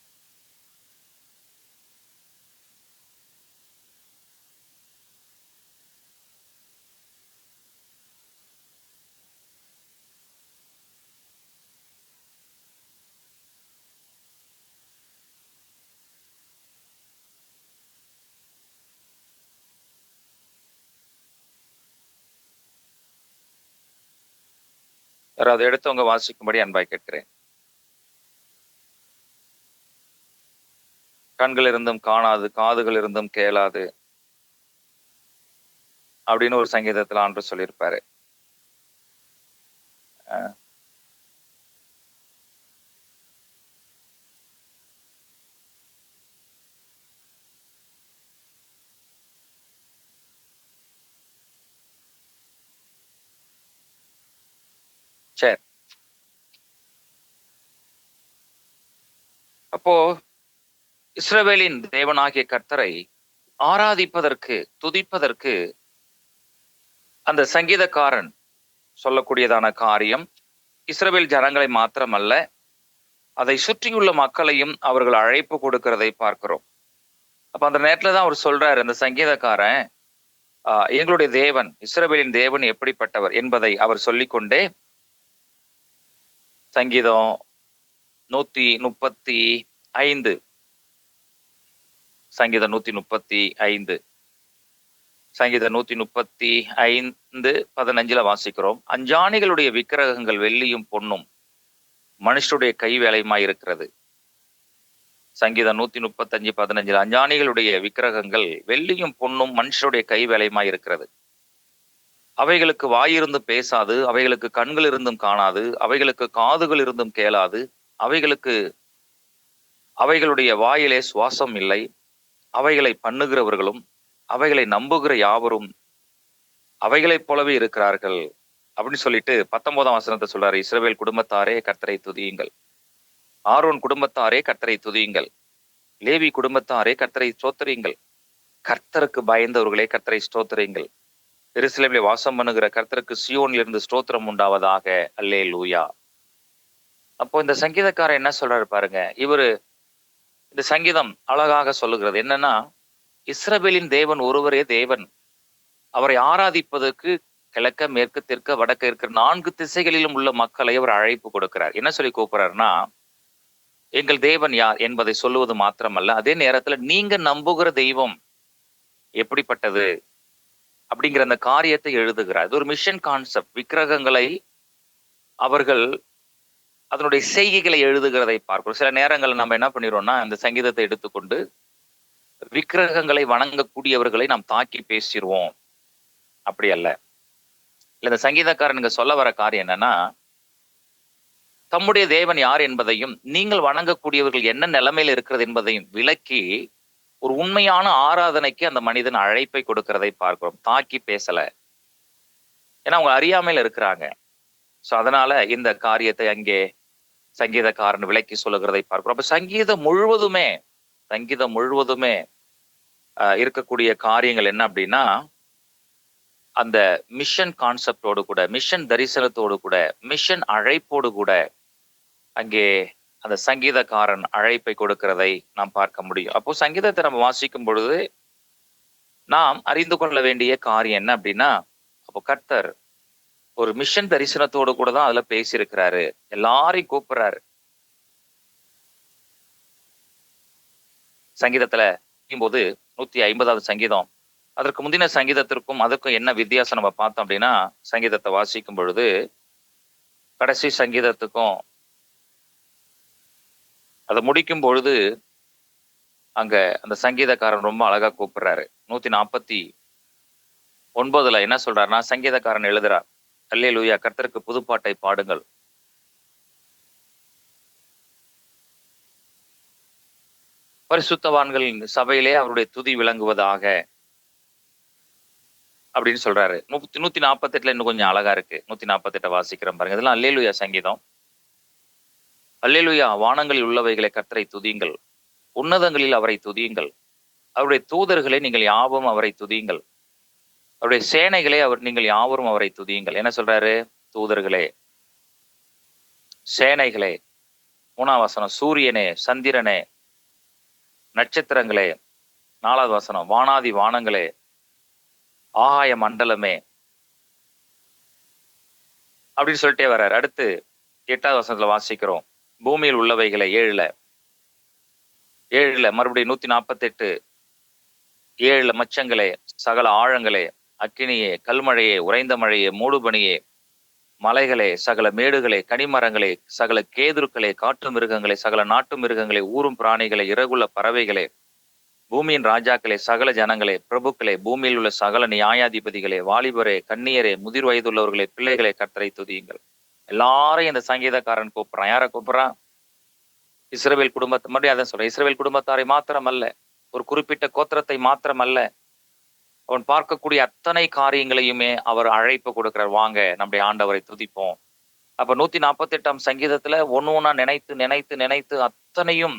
யாராவது எடுத்தவங்க வாசிக்கும்படி அன்பாய் கேட்கிறேன். கண்கள் இருந்தும் காணாது, காதுகள் இருந்தும் கேளாது அப்படின்னு ஒரு சங்கீதத்துல ஆண்டு சொல்லியிருப்பாரு. சரி, அப்போ இஸ்ரவேலின் தேவனாகிய கர்த்தரை ஆராதிப்பதற்கு, துதிப்பதற்கு அந்த சங்கீதக்காரன் சொல்லக்கூடியதான காரியம் இஸ்ரவேல் ஜனங்களை மாத்திரமல்ல, அதை சுற்றியுள்ள மக்களையும் அவர்கள் அழைப்பு கொடுக்கிறதை பார்க்கிறோம். அப்ப அந்த நேரத்துல தான் அவர் சொல்றாரு, அந்த சங்கீதக்காரன் எங்களுடைய தேவன், இஸ்ரவேலின் தேவன் எப்படிப்பட்டவர் என்பதை அவர் சொல்லிக்கொண்டே சங்கீதம் 135 சங்கீதம் 135 சங்கீதம் 135:15 வாசிக்கிறோம். அஞ்சாணிகளுடைய விக்கிரகங்கள் வெள்ளியும் பொன்னும் மனுஷருடைய கை வேலையுமாய் இருக்கிறது. சங்கீதம் 135:15 அஞ்சாணிகளுடைய விக்கிரகங்கள் வெள்ளியும் பொன்னும் மனுஷருடைய கை வேலையுமாய் இருக்கிறது. அவைகளுக்கு வாயிருந்து பேசாது, அவைகளுக்கு கண்கள் இருந்தும் காணாது, அவைகளுக்கு காதுகள் இருந்தும் கேளாது, அவைகளுடைய வாயிலே சுவாசம் இல்லை, அவைகளை பண்ணுகிறவர்களும் அவைகளை நம்புகிற யாவரும் அவைகளைப் போலவே இருக்கிறார்கள் அப்படின்னு சொல்லிட்டு 19ஆம் வசனத்தை சொல்றாரு. இஸ்ரவேல் குடும்பத்தாரே கர்த்தரை துதியுங்கள், ஆரோன் குடும்பத்தாரே கர்த்தரை துதியுங்கள், லேவி குடும்பத்தாரே கர்த்தரை ஸ்தோத்திரியுங்கள், கர்த்தருக்கு பயந்தவர்களே கர்த்தரை ஸ்தோத்திரியுங்கள், எருசலேமிலே வாசம் பண்ணுகிற கர்த்தருக்கு சியோனில் இருந்து ஸ்தோத்திரம் உண்டாவதாக, அல்லேலூயா. அப்போ இந்த சங்கீதக்காரர் என்ன சொல்றாரு பாருங்க. இந்த சங்கீதம் அழகாக சொல்லுகிறது என்னன்னா, இஸ்ரவேலின் தேவன் ஒருவரே தேவன், அவரை ஆராதிப்பதற்கு கிழக்க மேற்கு தெற்க வடக்க இருக்கிற 4 திசைகளிலும் உள்ள மக்களை அவர் அழைப்பு கொடுக்கிறார். என்ன சொல்லி கூப்பிடுறாருன்னா, எங்கள் தேவன் யார் என்பதை சொல்லுவது மாத்திரமல்ல, அதே நேரத்துல நீங்க நம்புகிற தெய்வம் எப்படிப்பட்டது அப்படிங்கிற அந்த காரியத்தை எழுதுகிறார். இது ஒரு மிஷன் கான்செப்ட். விக்கிரகங்களை அவர்கள் அதனுடைய செய்கைகளை எழுதுகிறதை பார்க்கிறோம். சில நேரங்களில் நம்ம என்ன பண்ணிடுறோம்னா, இந்த சங்கீதத்தை எடுத்துக்கொண்டு விக்கிரகங்களை வணங்கக்கூடியவர்களை நாம் தாக்கி பேசிடுவோம். அப்படி அல்ல. இல்ல, இந்த சங்கீதக்காரனுங்க சொல்ல வர காரியம் என்னன்னா, தம்முடைய தேவன் யார் என்பதையும் நீங்கள் வணங்கக்கூடியவர்கள் என்ன நிலைமையில இருக்கிறது என்பதையும் விளக்கி ஒரு உண்மையான ஆராதனைக்கு அந்த மனிதன் அழைப்பை கொடுக்கிறதை பார்க்கிறோம். தாக்கி பேசல. ஏன்னா அவங்க அறியாமையில இருக்கிறாங்க. சோ அதனால இந்த காரியத்தை அங்கே சங்கீதக்காரன் விளக்கி சொல்லுகிறதை பார்க்கிறோம். அப்ப சங்கீதம் முழுவதுமே இருக்கக்கூடிய காரியங்கள் என்ன அப்படின்னா, அந்த மிஷன் கான்செப்டோடு கூட, மிஷன் தரிசனத்தோடு கூட, மிஷன் அழைப்போடு கூட அங்கே அந்த சங்கீதக்காரன் அழைப்பை கொடுக்கிறதை நாம் பார்க்க முடியும். அப்போ சங்கீதத்தை நம்ம வாசிக்கும் பொழுது நாம் அறிந்து கொள்ள வேண்டிய காரியம் என்ன அப்படின்னா, அப்போ கர்த்தர் ஒரு மிஷன் தரிசனத்தோடு கூட தான் அதுல பேசியிருக்கிறாரு. எல்லாரையும் கூப்பிடுறாரு. சங்கீதத்துல போது 150வது சங்கீதம், அதற்கு முந்தின சங்கீதத்திற்கும் அதுக்கும் என்ன வித்தியாசம் நம்ம பார்த்தோம் அப்படின்னா, சங்கீதத்தை வாசிக்கும் பொழுது கடைசி சங்கீதத்துக்கும் அதை முடிக்கும் பொழுது அங்க அந்த சங்கீதக்காரன் ரொம்ப அழகா கூப்பிடுறாரு. 149ல என்ன சொல்றாருன்னா, சங்கீதக்காரன் எழுதுறார், அல்லேலூயா, கர்த்தருக்கு புதுப்பாட்டை பாடுங்கள். பரிசுத்தவான்களின் சபையிலே அவருடைய துதி விளங்குவதாக அப்படின்னு சொல்றாரு. 148ல இன்னும் கொஞ்சம் அழகா இருக்கு. 148 வாசிக்கிறோம் பாருங்க. இதெல்லாம் அல்லேலூயா சங்கீதம். அல்லேலூயா, வானங்களில் உள்ளவைகளை கர்த்தரை துதியுங்கள், உன்னதங்களில் அவரை துதியுங்கள், அவருடைய தூதர்களை நீங்கள் யாவும் அவரை துதியுங்கள், அவருடைய சேனைகளை நீங்கள் யாவரும் அவரை துதியுங்கள். என்ன சொல்றாரு? தூதர்களே, சேனைகளே, 3ஆம் வசனம், சூரியனே, சந்திரனே, நட்சத்திரங்களே, 4வது வசனம், வானாதி வானங்களே, ஆகாய மண்டலமே, அப்படின்னு சொல்லிட்டே வர்றாரு. அடுத்து 8வது வசனத்துல வாசிக்கிறோம், பூமியில் உள்ளவைகளை 7ல மறுபடியும் 148, 7 மச்சங்களே, சகல ஆழங்களே, அக்கினியே, கல்மழையே, உறைந்த மழையே, மூடுபனியே, மலைகளே, சகல மேடுகளே, கனிமரங்களே, சகல கேதுருக்களே, காட்டு மிருகங்களே, சகல நாட்டு மிருகங்களே, ஊரும் பிராணிகளே, இறகுள்ள பறவைகளே, பூமியின் ராஜாக்களே, சகல ஜனங்களே, பிரபுக்களே, பூமியில் உள்ள சகல நியாயாதிபதிகளே, வாலிபரே, கன்னியரே, முதிர் வயதுள்ளவர்களே, பிள்ளைகளே, கர்த்தரை துதியுங்கள். எல்லாரையும் இந்த சங்கீதக்காரன் கூப்பிடுறான். யாரை கூப்பிடுறான்? இஸ்ரவேல் குடும்பத்தை, மறுபடியும் அதான் சொல்றேன், இஸ்ரவேல் குடும்பத்தாரை மாத்திரம் அல்ல, ஒரு குறிப்பிட்ட கோத்திரத்தை மாத்திரம் அல்ல, அவன் பார்க்கக்கூடிய அத்தனை காரியங்களையுமே அவர் அழைப்பு கொடுக்கிறார். வாங்க நம்முடைய ஆண்டவரை துதிப்போம். அப்ப 148ஆம் சங்கீதத்துல ஒண்ணா நினைத்து நினைத்து நினைத்து அத்தனையும்,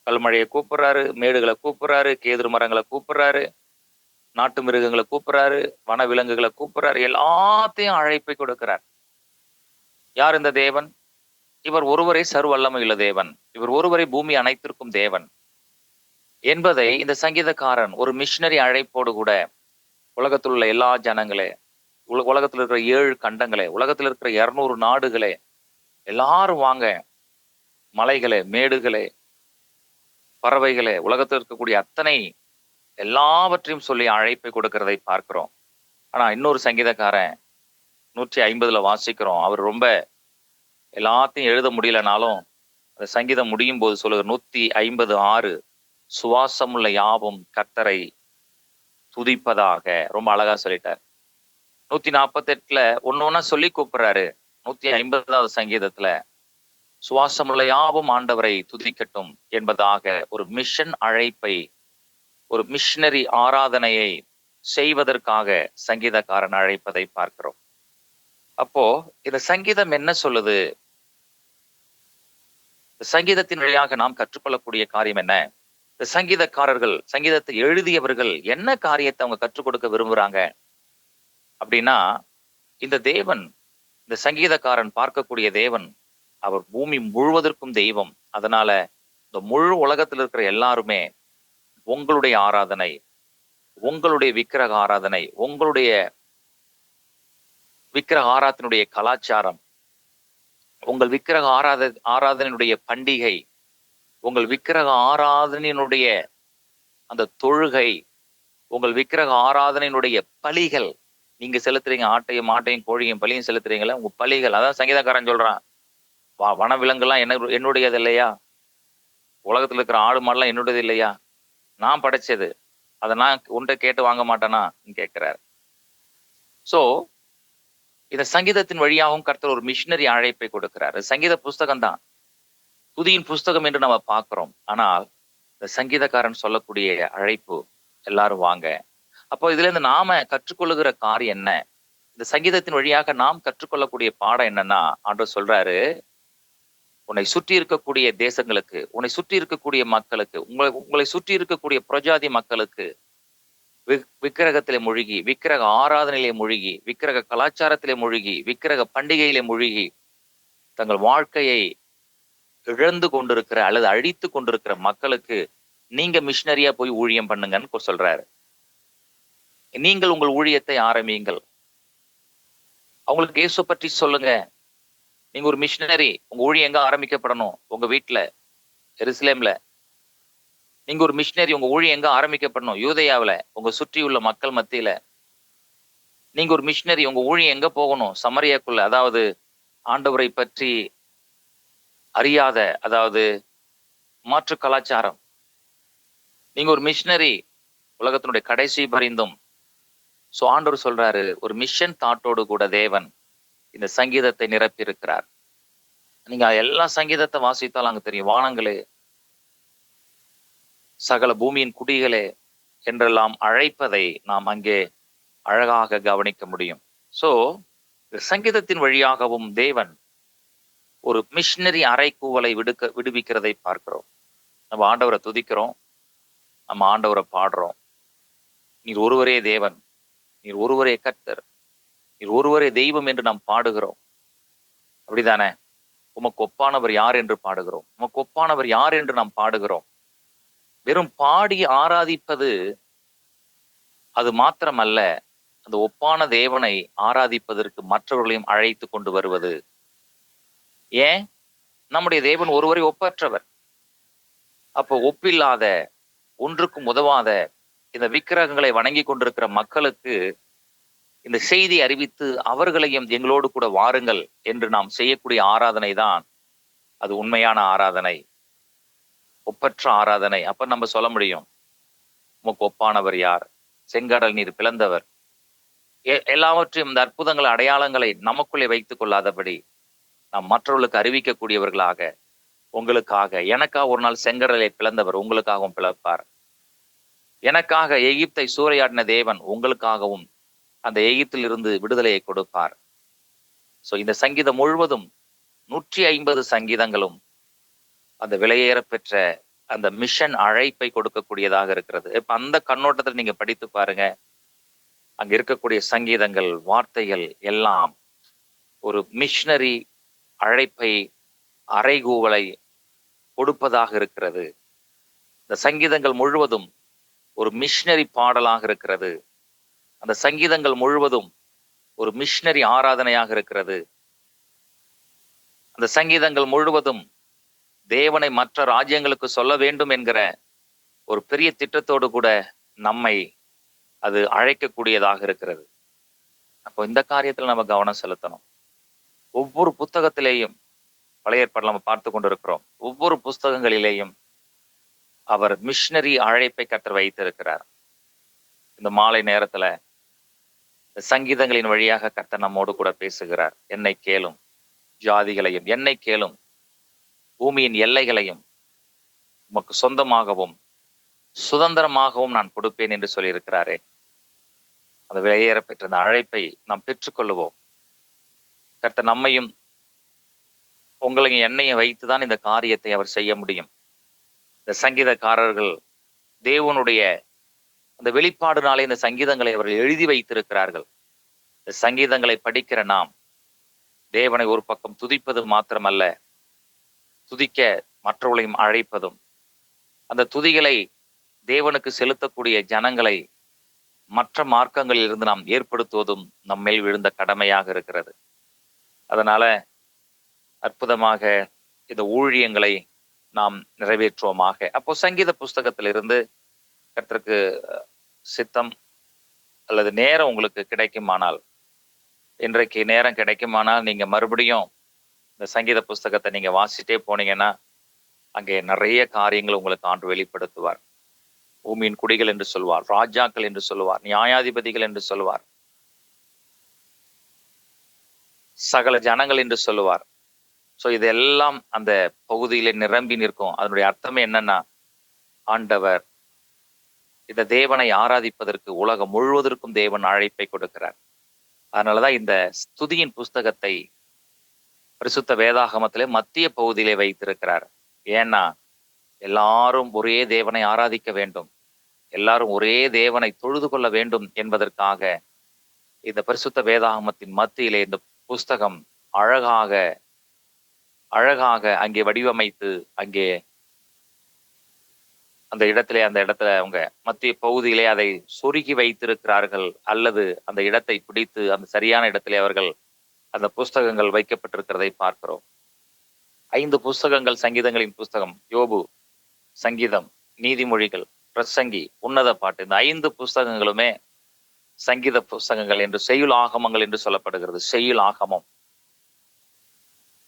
கல்மழையை கூப்பிடுறாரு, மேடுகளை கூப்பிடுறாரு, கேதுரு மரங்களை கூப்பிடுறாரு, நாட்டு மிருகங்களை கூப்பிடுறாரு, வன விலங்குகளை கூப்பிடுறாரு, எல்லாத்தையும் அழைப்பை கொடுக்கிறார். யார் இந்த தேவன்? இவர் ஒருவரே சர்வல்லமையுள்ள தேவன், இவர் ஒருவரே பூமி அனைத்திற்கும் தேவன் என்பதை இந்த சங்கீதக்காரன் ஒரு மிஷினரி அழைப்போடு கூட, உலகத்தில் உள்ள எல்லா ஜனங்களே, உலகத்தில் இருக்கிற 7 கண்டங்களே, உலகத்தில் இருக்கிற 200 நாடுகளே, எல்லாரும் வாங்க, மலைகளே, மேடுகளே, பறவைகளே, உலகத்தில் இருக்கக்கூடிய அத்தனை எல்லாவற்றையும் சொல்லி அழைப்பை கொடுக்கிறதை பார்க்கிறோம். ஆனா இன்னொரு சங்கீதக்காரன் 150ல வாசிக்கிறோம், அவர் ரொம்ப எல்லாத்தையும் எழுத முடியலனாலும் அந்த சங்கீதம் முடியும் போது சொல்லுகிற 156, சுவாசமுள்ள யாவும் கர்த்தரை துதிப்பதாக, ரொம்ப அழகா சொல்லிட்டார். 148ல ஒன்னொன்னா சொல்லி கூப்பிடுறாரு. 150வது சங்கீதத்துல சுவாசமுள்ள யாவும் ஆண்டவரை துதிக்கட்டும் என்பதாக ஒரு மிஷன் அழைப்பை, ஒரு மிஷனரி ஆராதனையை செய்வதற்காக சங்கீதக்காரன் அழைப்பதை பார்க்கிறோம். அப்போ இந்த சங்கீதம் என்ன சொல்லுது? சங்கீதத்தின் வழியாக நாம் கற்றுக்கொள்ளக்கூடிய காரியம் என்ன? இந்த சங்கீதக்காரர்கள், சங்கீதத்தை எழுதியவர்கள் என்ன காரியத்தை அவங்க கற்றுக் கொடுக்க விரும்புறாங்க அப்படின்னா, இந்த தேவன், இந்த சங்கீதக்காரன் பார்க்கக்கூடிய தேவன், அவர் பூமி முழுவதற்கும் தெய்வம். அதனால இந்த முழு உலகத்தில் இருக்கிற எல்லாருமே உங்களுடைய ஆராதனை, உங்களுடைய விக்கிரக ஆராதனை, உங்களுடைய விக்கிரக ஆராதனுடைய கலாச்சாரம், உங்கள் விக்கிரக ஆராதனையுடைய பண்டிகை, உங்கள் விக்கிரக ஆராதனையினுடைய அந்த தொழுகை, உங்கள் விக்கிரக ஆராதனையினுடைய பலிகள், நீங்க செலுத்துறீங்க, ஆட்டையும் மாட்டையும் கோழியும் பலியும் செலுத்துறீங்களா, உங்க பலிகள். அதான் சங்கீதக்காரன் சொல்றான், வன விலங்குலாம் என்னுடையது இல்லையா? உலகத்துல இருக்கிற ஆடு மாடெல்லாம் என்னுடையது இல்லையா? நான் படைச்சது, அதை நான் உன்ட்ட கேட்டு வாங்க மாட்டேனா கேட்கிறார். சோ இந்த சங்கீதத்தின் வழியாகவும் கர்த்தர் ஒரு மிஷினரி அழைப்பை கொடுக்கிறார். சங்கீத புஸ்தகம் தான் துதியின் புஸ்தகம் என்று நம்ம பார்க்கிறோம். ஆனால் இந்த சங்கீதக்காரன் சொல்லக்கூடிய அழைப்பு, எல்லாரும் வாங்க. அப்போ இதுல இருந்து நாம கற்றுக்கொள்ளுகிற காரியம் என்ன? இந்த சங்கீதத்தின் வழியாக நாம் கற்றுக்கொள்ளக்கூடிய பாடம் என்னன்னா, ஆண்டவர் சொல்றாரு, உன்னை சுற்றி இருக்கக்கூடிய தேசங்களுக்கு, உன்னை சுற்றி இருக்கக்கூடிய மக்களுக்கு, உங்களை சுற்றி இருக்கக்கூடிய புறஜாதி மக்களுக்கு விக்கிரகத்திலே மூழ்கி, விக்கிரக ஆராதனையிலே மூழ்கி, விக்கிரக கலாச்சாரத்திலே மூழ்கி, விக்கிரக பண்டிகையிலே மூழ்கி, தங்கள் வாழ்க்கையை இழந்து கொண்டிருக்கிற அல்லது அழித்து கொண்டிருக்கிற மக்களுக்கு நீங்க மிஷினரியா போய் ஊழியம் பண்ணுங்கன்னு சொல்றாரு. நீங்கள் உங்கள் ஊழியத்தை ஆரம்பியுங்கள். அவங்களுக்கு இயேசு பற்றி சொல்லுங்க. நீங்க ஒரு மிஷினரி, உங்க ஊழியம் எங்க ஆரம்பிக்கப்படணும்? உங்க வீட்டுல, எருசலேம்ல. நீங்க ஒரு மிஷினரி, உங்க ஊழியம் எங்க ஆரம்பிக்கப்படணும்? யூதேயாவுல, உங்க சுற்றியுள்ள மக்கள் மத்தியில. நீங்க ஒரு மிஷினரி, உங்க ஊழியம் எங்க போகணும்? சமரியாக்குள்ள, அதாவது ஆண்டவரை பற்றி அறியாத, அதாவது மாற்று கலாச்சாரம். நீங்க ஒரு மிஷினரி, உலகத்தினுடைய கடைசி பரிந்தும். சோ ஆண்டவர் சொல்றாரு, ஒரு மிஷன் தாட்டோடு கூட தேவன் இந்த சங்கீதத்தை நிரப்பி இருக்கிறார். நீங்க எல்லா சங்கீதத்தை வாசித்தால் அங்க தெரியும். வானங்களே, சகல பூமியின் குடிகளே என்றெல்லாம் அழைப்பதை நாம் அங்கே அழகாக கவனிக்க முடியும். சோ சங்கீதத்தின் வழியாகவும் தேவன் ஒரு மிஷினரி அறைகூவலை விடுவிக்கிறதை பார்க்கிறோம். நம்ம ஆண்டவரை துதிக்கிறோம், நம்ம ஆண்டவரை பாடுறோம். நீர் ஒருவரே தேவன், நீர் ஒருவரே கர்த்தர், நீர் ஒருவரே தெய்வம் என்று நாம் பாடுகிறோம். அப்படிதானே? உமக்கு ஒப்பானவர் யார் என்று பாடுகிறோம். உமக்கு ஒப்பானவர் யார் என்று நாம் பாடுகிறோம். வெறும் பாடி ஆராதிப்பது அது மாத்திரமல்ல, அந்த ஒப்பான தேவனை ஆராதிப்பதற்கு மற்றவர்களையும் அழைத்து கொண்டு வருவது. ஏன்? நம்முடைய தேவன் ஒருவரை ஒப்பற்றவர். அப்போ ஒப்பில்லாத, ஒன்றுக்கும் உதவாத இந்த விக்கிரகங்களை வணங்கி கொண்டிருக்கிற மக்களுக்கு இந்த செய்தி அறிவித்து அவர்களையும் எங்களோடு கூட வாருங்கள் என்று நாம் செய்யக்கூடிய ஆராதனை தான் அது உண்மையான ஆராதனை, ஒப்பற்ற ஆராதனை. அப்ப நம்ம சொல்ல முடியும், உமக்கு ஒப்பானவர் யார்? செங்கடல் நீர் பிளந்தவர். எல்லாவற்றையும் இந்த அற்புதங்கள், அடையாளங்களை நமக்குள்ளே வைத்துக் கொள்ளாதபடி நாம் மற்றவர்களுக்கு அறிவிக்கக்கூடியவர்களாக, உங்களுக்காக, எனக்காக ஒரு நாள் செங்கடலை பிளந்தவர் உங்களுக்காகவும் பிளப்பார். எனக்காக எகிப்தை சூறையாடின தேவன் உங்களுக்காகவும் அந்த எகிப்தில் இருந்து விடுதலையை கொடுப்பார். சோ இந்த சங்கீதம் முழுவதும் 150 சங்கீதங்களும் அந்த விலையேற பெற்ற அந்த மிஷன் அழைப்பை கொடுக்கக்கூடியதாக இருக்கிறது. இப்ப அந்த கண்ணோட்டத்தில் நீங்க படித்து பாருங்க. அங்க இருக்கக்கூடிய சங்கீதங்கள், வார்த்தைகள் எல்லாம் ஒரு மிஷனரி அழைப்பை, அறைகூவலை கொடுப்பதாக இருக்கிறது. இந்த சங்கீதங்கள் முழுவதும் ஒரு மிஷனரி பாடலாக இருக்கிறது. அந்த சங்கீதங்கள் முழுவதும் ஒரு மிஷனரி ஆராதனையாக இருக்கிறது. அந்த சங்கீதங்கள் முழுவதும் தேவனை மற்ற ராஜ்யங்களுக்கு சொல்ல வேண்டும் என்கிற ஒரு பெரிய திட்டத்தோடு கூட நம்மை அது அழைக்கக்கூடியதாக இருக்கிறது. அப்போ இந்த காரியத்தில் நம்ம கவனம் செலுத்தணும். ஒவ்வொரு புத்தகத்திலேயும், பழைய ஏற்பாடுல நம்ம பார்த்து கொண்டிருக்கிறோம், ஒவ்வொரு புஸ்தகங்களிலேயும் அவர் மிஷனரி அழைப்பை கர்த்தர் வைத்திருக்கிறார். இந்த மாலை நேரத்துல சங்கீதங்களின் வழியாக கர்த்தர் நம்மோடு கூட பேசுகிறார். என்னை கேளும், ஜாதிகளையும் என்னை கேளும், பூமியின் எல்லைகளையும் உமக்கு சொந்தமாகவும் சுதந்திரமாகவும் நான் கொடுப்பேன் என்று சொல்லியிருக்கிறாரே. அந்த விலையேற பெற்ற அந்த அழைப்பை நாம் பெற்றுக்கொள்ளுவோம். கர்த்தர் நம்மையும் உங்களையும் என்னையும் வைத்துதான் இந்த காரியத்தை அவர் செய்ய முடியும். இந்த சங்கீதக்காரர்கள் தேவனுடைய அந்த வெளிப்பாடுனாலே இந்த சங்கீதங்களை அவர்கள் எழுதி வைத்திருக்கிறார்கள். இந்த சங்கீதங்களை படிக்கிற நாம் தேவனை ஒரு பக்கம் துதிப்பது மாத்திரமல்ல, துதிக்க மற்றவர்களையும் அழைப்பதும், அந்த துதிகளை தேவனுக்கு செலுத்தக்கூடிய ஜனங்களை மற்ற மார்க்கங்களில் இருந்து நாம் ஏற்படுத்துவதும் நம்மேல் விழுந்த கடமையாக இருக்கிறது. அதனால அற்புதமாக இந்த ஊழியங்களை நாம் நிறைவேற்றுவோமாக. அப்போ சங்கீத புஸ்தகத்திலிருந்து கர்த்தருக்கு சித்தம் அல்லது நேரம் உங்களுக்கு கிடைக்குமானால், இன்றைக்கு நேரம் கிடைக்குமானால் நீங்க மறுபடியும் இந்த சங்கீத புஸ்தகத்தை நீங்க வாசிட்டே போனீங்கன்னா அங்கே நிறைய காரியங்கள் உங்களுக்கு ஆண்டு வெளிப்படுத்துவார். பூமியின் குடிகள் என்று சொல்வார், ராஜாக்கள் என்று சொல்லுவார், நியாயாதிபதிகள் என்று சொல்லுவார், சகல ஜனங்கள் என்று சொல்லுவார். சோ இதெல்லாம் அந்த பகுதியில நிரம்பி நிற்கும். அதனுடைய அர்த்தம் என்னன்னா, ஆண்டவர் இந்த தேவனை ஆராதிப்பதற்கு உலகம் முழுவதற்கும் தேவன் அழைப்பை கொடுக்கிறார். அதனாலதான் இந்த ஸ்துதியின் புஸ்தகத்தை பரிசுத்த வேதாகமத்திலே மத்திய பகுதியிலே வைத்திருக்கிறார். ஏன்னா எல்லாரும் ஒரே தேவனை ஆராதிக்க வேண்டும், எல்லாரும் ஒரே தேவனை தொழுது கொள்ள வேண்டும் என்பதற்காக இந்த பரிசுத்த வேதாகமத்தின் மத்தியிலே இந்த புஸ்தகம் அழகாக அழகாக அங்கே வடிவமைத்து அங்கே அந்த இடத்துல அவங்க மத்திய பகுதியிலே அதை சொருகி வைத்திருக்கிறார்கள், அல்லது அந்த இடத்தை பிடித்து அந்த சரியான இடத்திலே அவர்கள் அந்த புஸ்தகங்கள் வைக்கப்பட்டிருக்கிறதை பார்க்கிறோம். 5 புஸ்தகங்கள் சங்கீதங்களின் புஸ்தகம், யோபு, சங்கீதம், நீதிமொழிகள், பிரசங்கி, உன்னத பாட்டு, இந்த 5 புஸ்தகங்களுமே சங்கீத புஸ்தகங்கள் என்று, செய்யுள் ஆகமங்கள் என்று சொல்லப்படுகிறது. செய்யுள் ஆகமம்.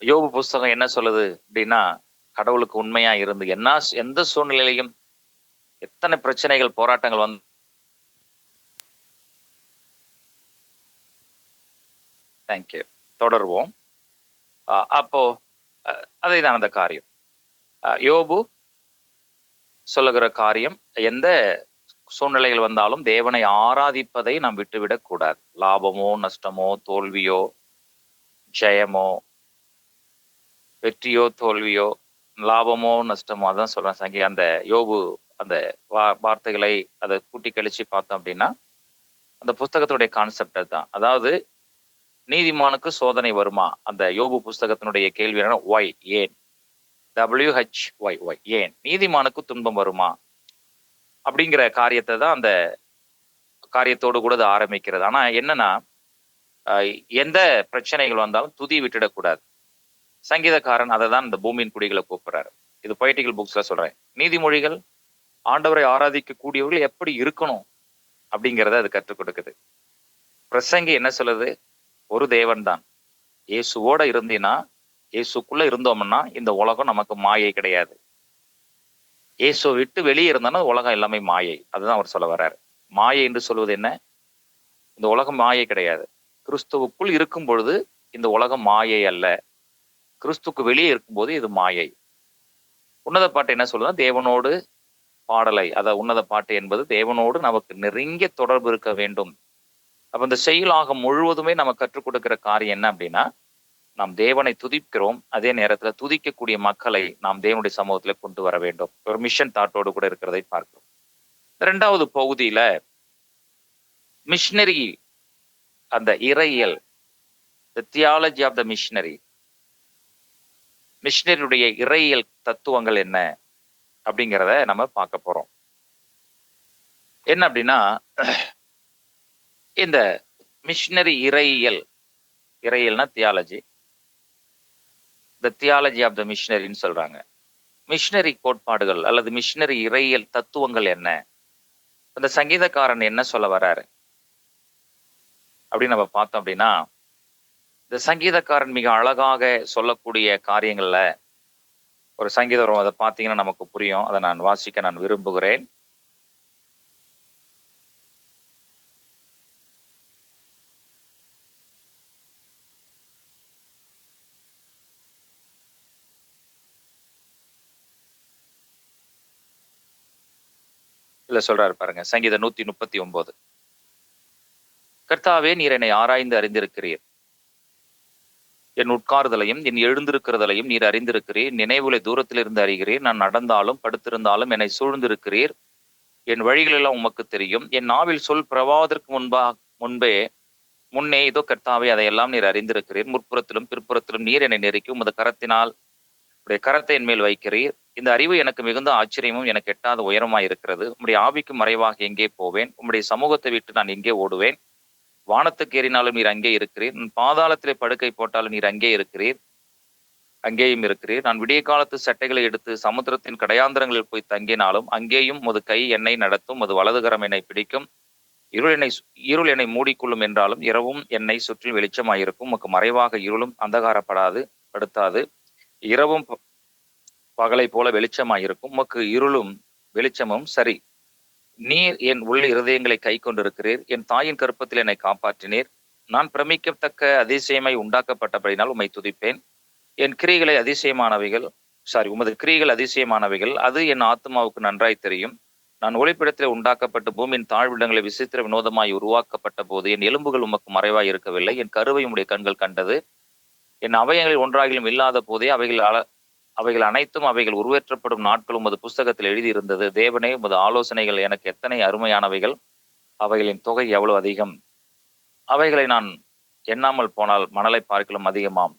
யோபு புஸ்தகம் என்ன சொல்லுது அப்படின்னா, கடவுளுக்கு உண்மையா இருந்து எந்த சூழ்நிலையிலையும் எத்தனை பிரச்சனைகள் போராட்டங்கள் வந்து தேங்க்யூ தொடர்வோம். அப்போ அதைதான் அந்த காரியம் யோபு சொல்லுகிற காரியம், எந்த சூழ்நிலைகள் வந்தாலும் தேவனை ஆராதிப்பதை நாம் விட்டுவிடக் கூடாது. லாபமோ நஷ்டமோ தோல்வியோ ஜெயமோ வெற்றியோ தோல்வியோ லாபமோ நஷ்டமோ, அதான் சொல்றேன். அந்த யோபு அந்த வார்த்தைகளை அதை கூட்டி கழிச்சு பார்த்தோம் அப்படின்னா அந்த புஸ்தகத்துடைய கான்செப்ட் தான். அதாவது நீதிமானுக்கு சோதனை வருமா? அந்த யோபு புஸ்தகத்தினுடைய கேள்வி என்ன? ஒய், ஏன், WHY, ஏன் நீதிமானுக்கு துன்பம் வருமா அப்படிங்கிற காரியத்தை தான் அந்த காரியத்தோடு கூட அது ஆரம்பிக்கிறது. ஆனா என்னன்னா, எந்த பிரச்சனைகள் வந்தாலும் துதி விட்டுடக்கூடாது. சங்கீதக்காரன் அதை தான் இந்த பூமியின் குடிகளை கூப்பிடுறாரு. இது பொய்டிக்கல் புக்ஸ்ல சொல்றேன். நீதிமொழிகள் ஆண்டவரை ஆராதிக்க கூடியவர்கள் எப்படி இருக்கணும் அப்படிங்கிறத அது கற்றுக் கொடுக்குது. பிரசங்கி என்ன சொல்லுது? ஒரு தேவன் தான். இயேசுவோட இருந்தீன்னா, இயேசுக்குள்ள இருந்தோம்னா இந்த உலகம் நமக்கு மாயை கிடையாது. இயேசுவை விட்டு வெளியே இருந்தானா உலகம் எல்லாமே மாயை. அதுதான் அவர் சொல்ல வர்றாரு. மாயை என்று சொல்வது என்ன? இந்த உலகம் மாயை கிடையாது. கிறிஸ்துவுக்குள் இருக்கும் பொழுது இந்த உலகம் மாயை அல்ல. கிறிஸ்துக்கு வெளியே இருக்கும்போது இது மாயை. உன்னத பாட்டு என்ன சொல்லுதுன்னா, தேவனோடு பாடலை, அதாவது உன்னத பாட்டு என்பது தேவனோடு நமக்கு நெருங்கிய தொடர்பு இருக்க வேண்டும். அப்ப இந்த செயலாக முழுவதுமே நம்ம கற்றுக் கொடுக்கிற காரியம் என்ன அப்படின்னா, நாம் தேவனை துதிக்கிறோம், அதே நேரத்துல துதிக்கக்கூடிய மக்களை நாம் தேவனுடைய சமூகத்துல கொண்டு வர வேண்டும். ஒரு மிஷன் தாட்டோடு கூட இருக்கிறதை பார்க்கிறோம். 2வது பகுதியில மிஷனரி, அந்த இறையியல், தி தியாலஜி ஆஃப் த மிஷனரி, மிஷனரியுடைய இறையியல் தத்துவங்கள் என்ன அப்படிங்கிறத நம்ம பார்க்க போறோம். என்ன அப்படின்னா, இந்த மிஷனரி இறையியல்னா theology, the theology of the மிஷனரின்னு சொல்றாங்க. மிஷனரி கோட்பாடுகள் அல்லது மிஷனரி இறையியல் தத்துவங்கள் என்ன? இந்த சங்கீதக்காரன் என்ன சொல்ல வர்றாரு அப்படின்னு நம்ம பார்த்தோம் அப்படின்னா, இந்த சங்கீதக்காரன் மிக அழகாக சொல்லக்கூடிய காரியங்கள்ல ஒரு சங்கீதம், அதை பார்த்தீங்கன்னா நமக்கு புரியும். அதை நான் வாசிக்க நான் விரும்புகிறேன். இல்ல சொல்றாரு பாருங்க, சங்கீதம் 139. கர்த்தாவே, நீர் என்னை ஆராய்ந்து அறிந்திருக்கிறீர். என் உட்கார்தலையும் என் எழுந்திருக்கிறதலையும் நீர் அறிந்திருக்கிறீர். நினைவுகளை தூரத்திலிருந்து அறிகிறீர். நான் நடந்தாலும் படுத்திருந்தாலும் என்னை சூழ்ந்திருக்கிறீர். என் வழிகளெல்லாம் உமக்கு தெரியும். என் நாவில் சொல் பிரவாதற்கு முன்னே இதோ கர்த்தாவே, அதையெல்லாம் நீர் அறிந்திருக்கிறீர். முற்புறத்திலும் பிற்புறத்திலும் நீர் என்னை நெருக்கி உமது கரத்தினால் உடைய கரத்தை என் மேல் வைக்கிறீர். இந்த அறிவு எனக்கு மிகுந்த ஆச்சரியமும் எனக்கு எட்டாத உயரமாய் இருக்கிறது. உம்முடைய ஆவிக்கு மறைவாக எங்கே போவேன்? உம்முடைய சமூகத்தை விட்டு நான் எங்கே ஓடுவேன்? வானத்துக்கு ஏறினாலும் நீர் அங்கே இருக்கிறீர். நான் பாதாளத்திலே படுக்கை போட்டாலும் நீர் அங்கே இருக்கிறீர், அங்கேயும் இருக்கிறீர். நான் விடிய காலத்து சட்டைகளை எடுத்து சமுத்திரத்தின் கடையாந்திரங்களில் போய் தங்கினாலும் அங்கேயும் உமது கை என்னை நடத்தும், உமது வலதுகரம் என்னை பிடிக்கும். இருள் என்னை மூடிக்கொள்ளும் என்றாலும் இரவும் என்னை சுற்றி வெளிச்சமாயிருக்கும். உமக்கு மறைவாக இருளும் படுத்தாது. இரவும் பகலை போல வெளிச்சமாயிருக்கும். உமக்கு இருளும் வெளிச்சமும் சரி. நீர் என் உள்ள இருதயங்களை கை கொண்டிருக்கிறீர். என் தாயின் கருப்பத்தில் என்னை காப்பாற்றினீர். நான் பிரமிக்கத்தக்க அதிசயமாய் உண்டாக்கப்பட்டபடினால் உம்மை துதிப்பேன். என் கிரிகளை அதிசயமானவைகள். உமது கிரியைகள் அதிசயமானவைகள், அது என் ஆத்மாவுக்கு நன்றாய் தெரியும். நான் ஒளிப்பிடத்திலே உண்டாக்கப்பட்டு பூமியின் தாழ்விடங்களை விசித்திர வினோதமாய் உருவாக்கப்பட்ட போது என் எலும்புகள் உமக்கு மறைவாய் இருக்கவில்லை. என் கருவை உம்முடைய கண்கள் கண்டது. என் அவயங்களில் ஒன்றாகிலும் இல்லாத போதே அவைகள் அனைத்தும் அவைகள் உருவேற்றப்படும் நாட்கள் உமது புஸ்தகத்தில் எழுதியிருந்தது. தேவனே, உமது ஆலோசனைகள் எனக்கு எத்தனை அருமையானவைகள்! அவைகளின் தொகை எவ்வளவு அதிகம்! அவைகளை நான் எண்ணாமல் போனால் மணலை பார்க்கலும் அதிகமாம்.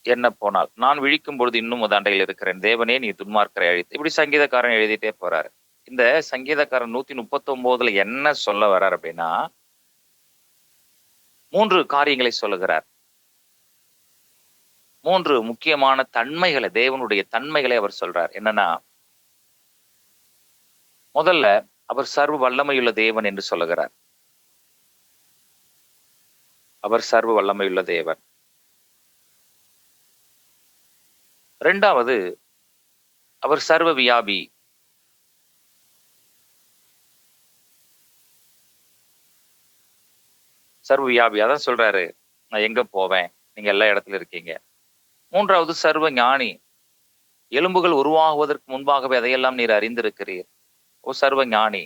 என்ன போனால் நான் விழிக்கும் பொழுது இன்னும் உதாண்டையில் இருக்கிறேன். தேவனே, நீ துன்மார்க்கரை அழித்து. இப்படி சங்கீதக்காரன் எழுதிட்டே போறாரு. இந்த சங்கீதக்காரன் 139 என்ன சொல்ல வர்றார் அப்படின்னா, 3 காரியங்களை சொல்லுகிறார். 3 முக்கியமான தன்மைகளை, தேவனுடைய தன்மைகளை அவர் சொல்றார். என்னன்னா, முதல்ல அவர் சர்வ வல்லமையுள்ள தேவன் என்று சொல்லுகிறார். அவர் சர்வ வல்லமையுள்ள தேவன். 2வது, அவர் சர்வ வியாபி. சர்வ வியாபி. அதான் சொல்றாரு, நான் எங்க போவேன், நீங்க எல்லா இடத்துல இருக்கீங்க. 3வது, சர்வ ஞானி. எலும்புகள் உருவாகுவதற்கு முன்பாகவே அதையெல்லாம் நீர் அறிந்திருக்கிறீர். ஓ சர்வ ஞானி.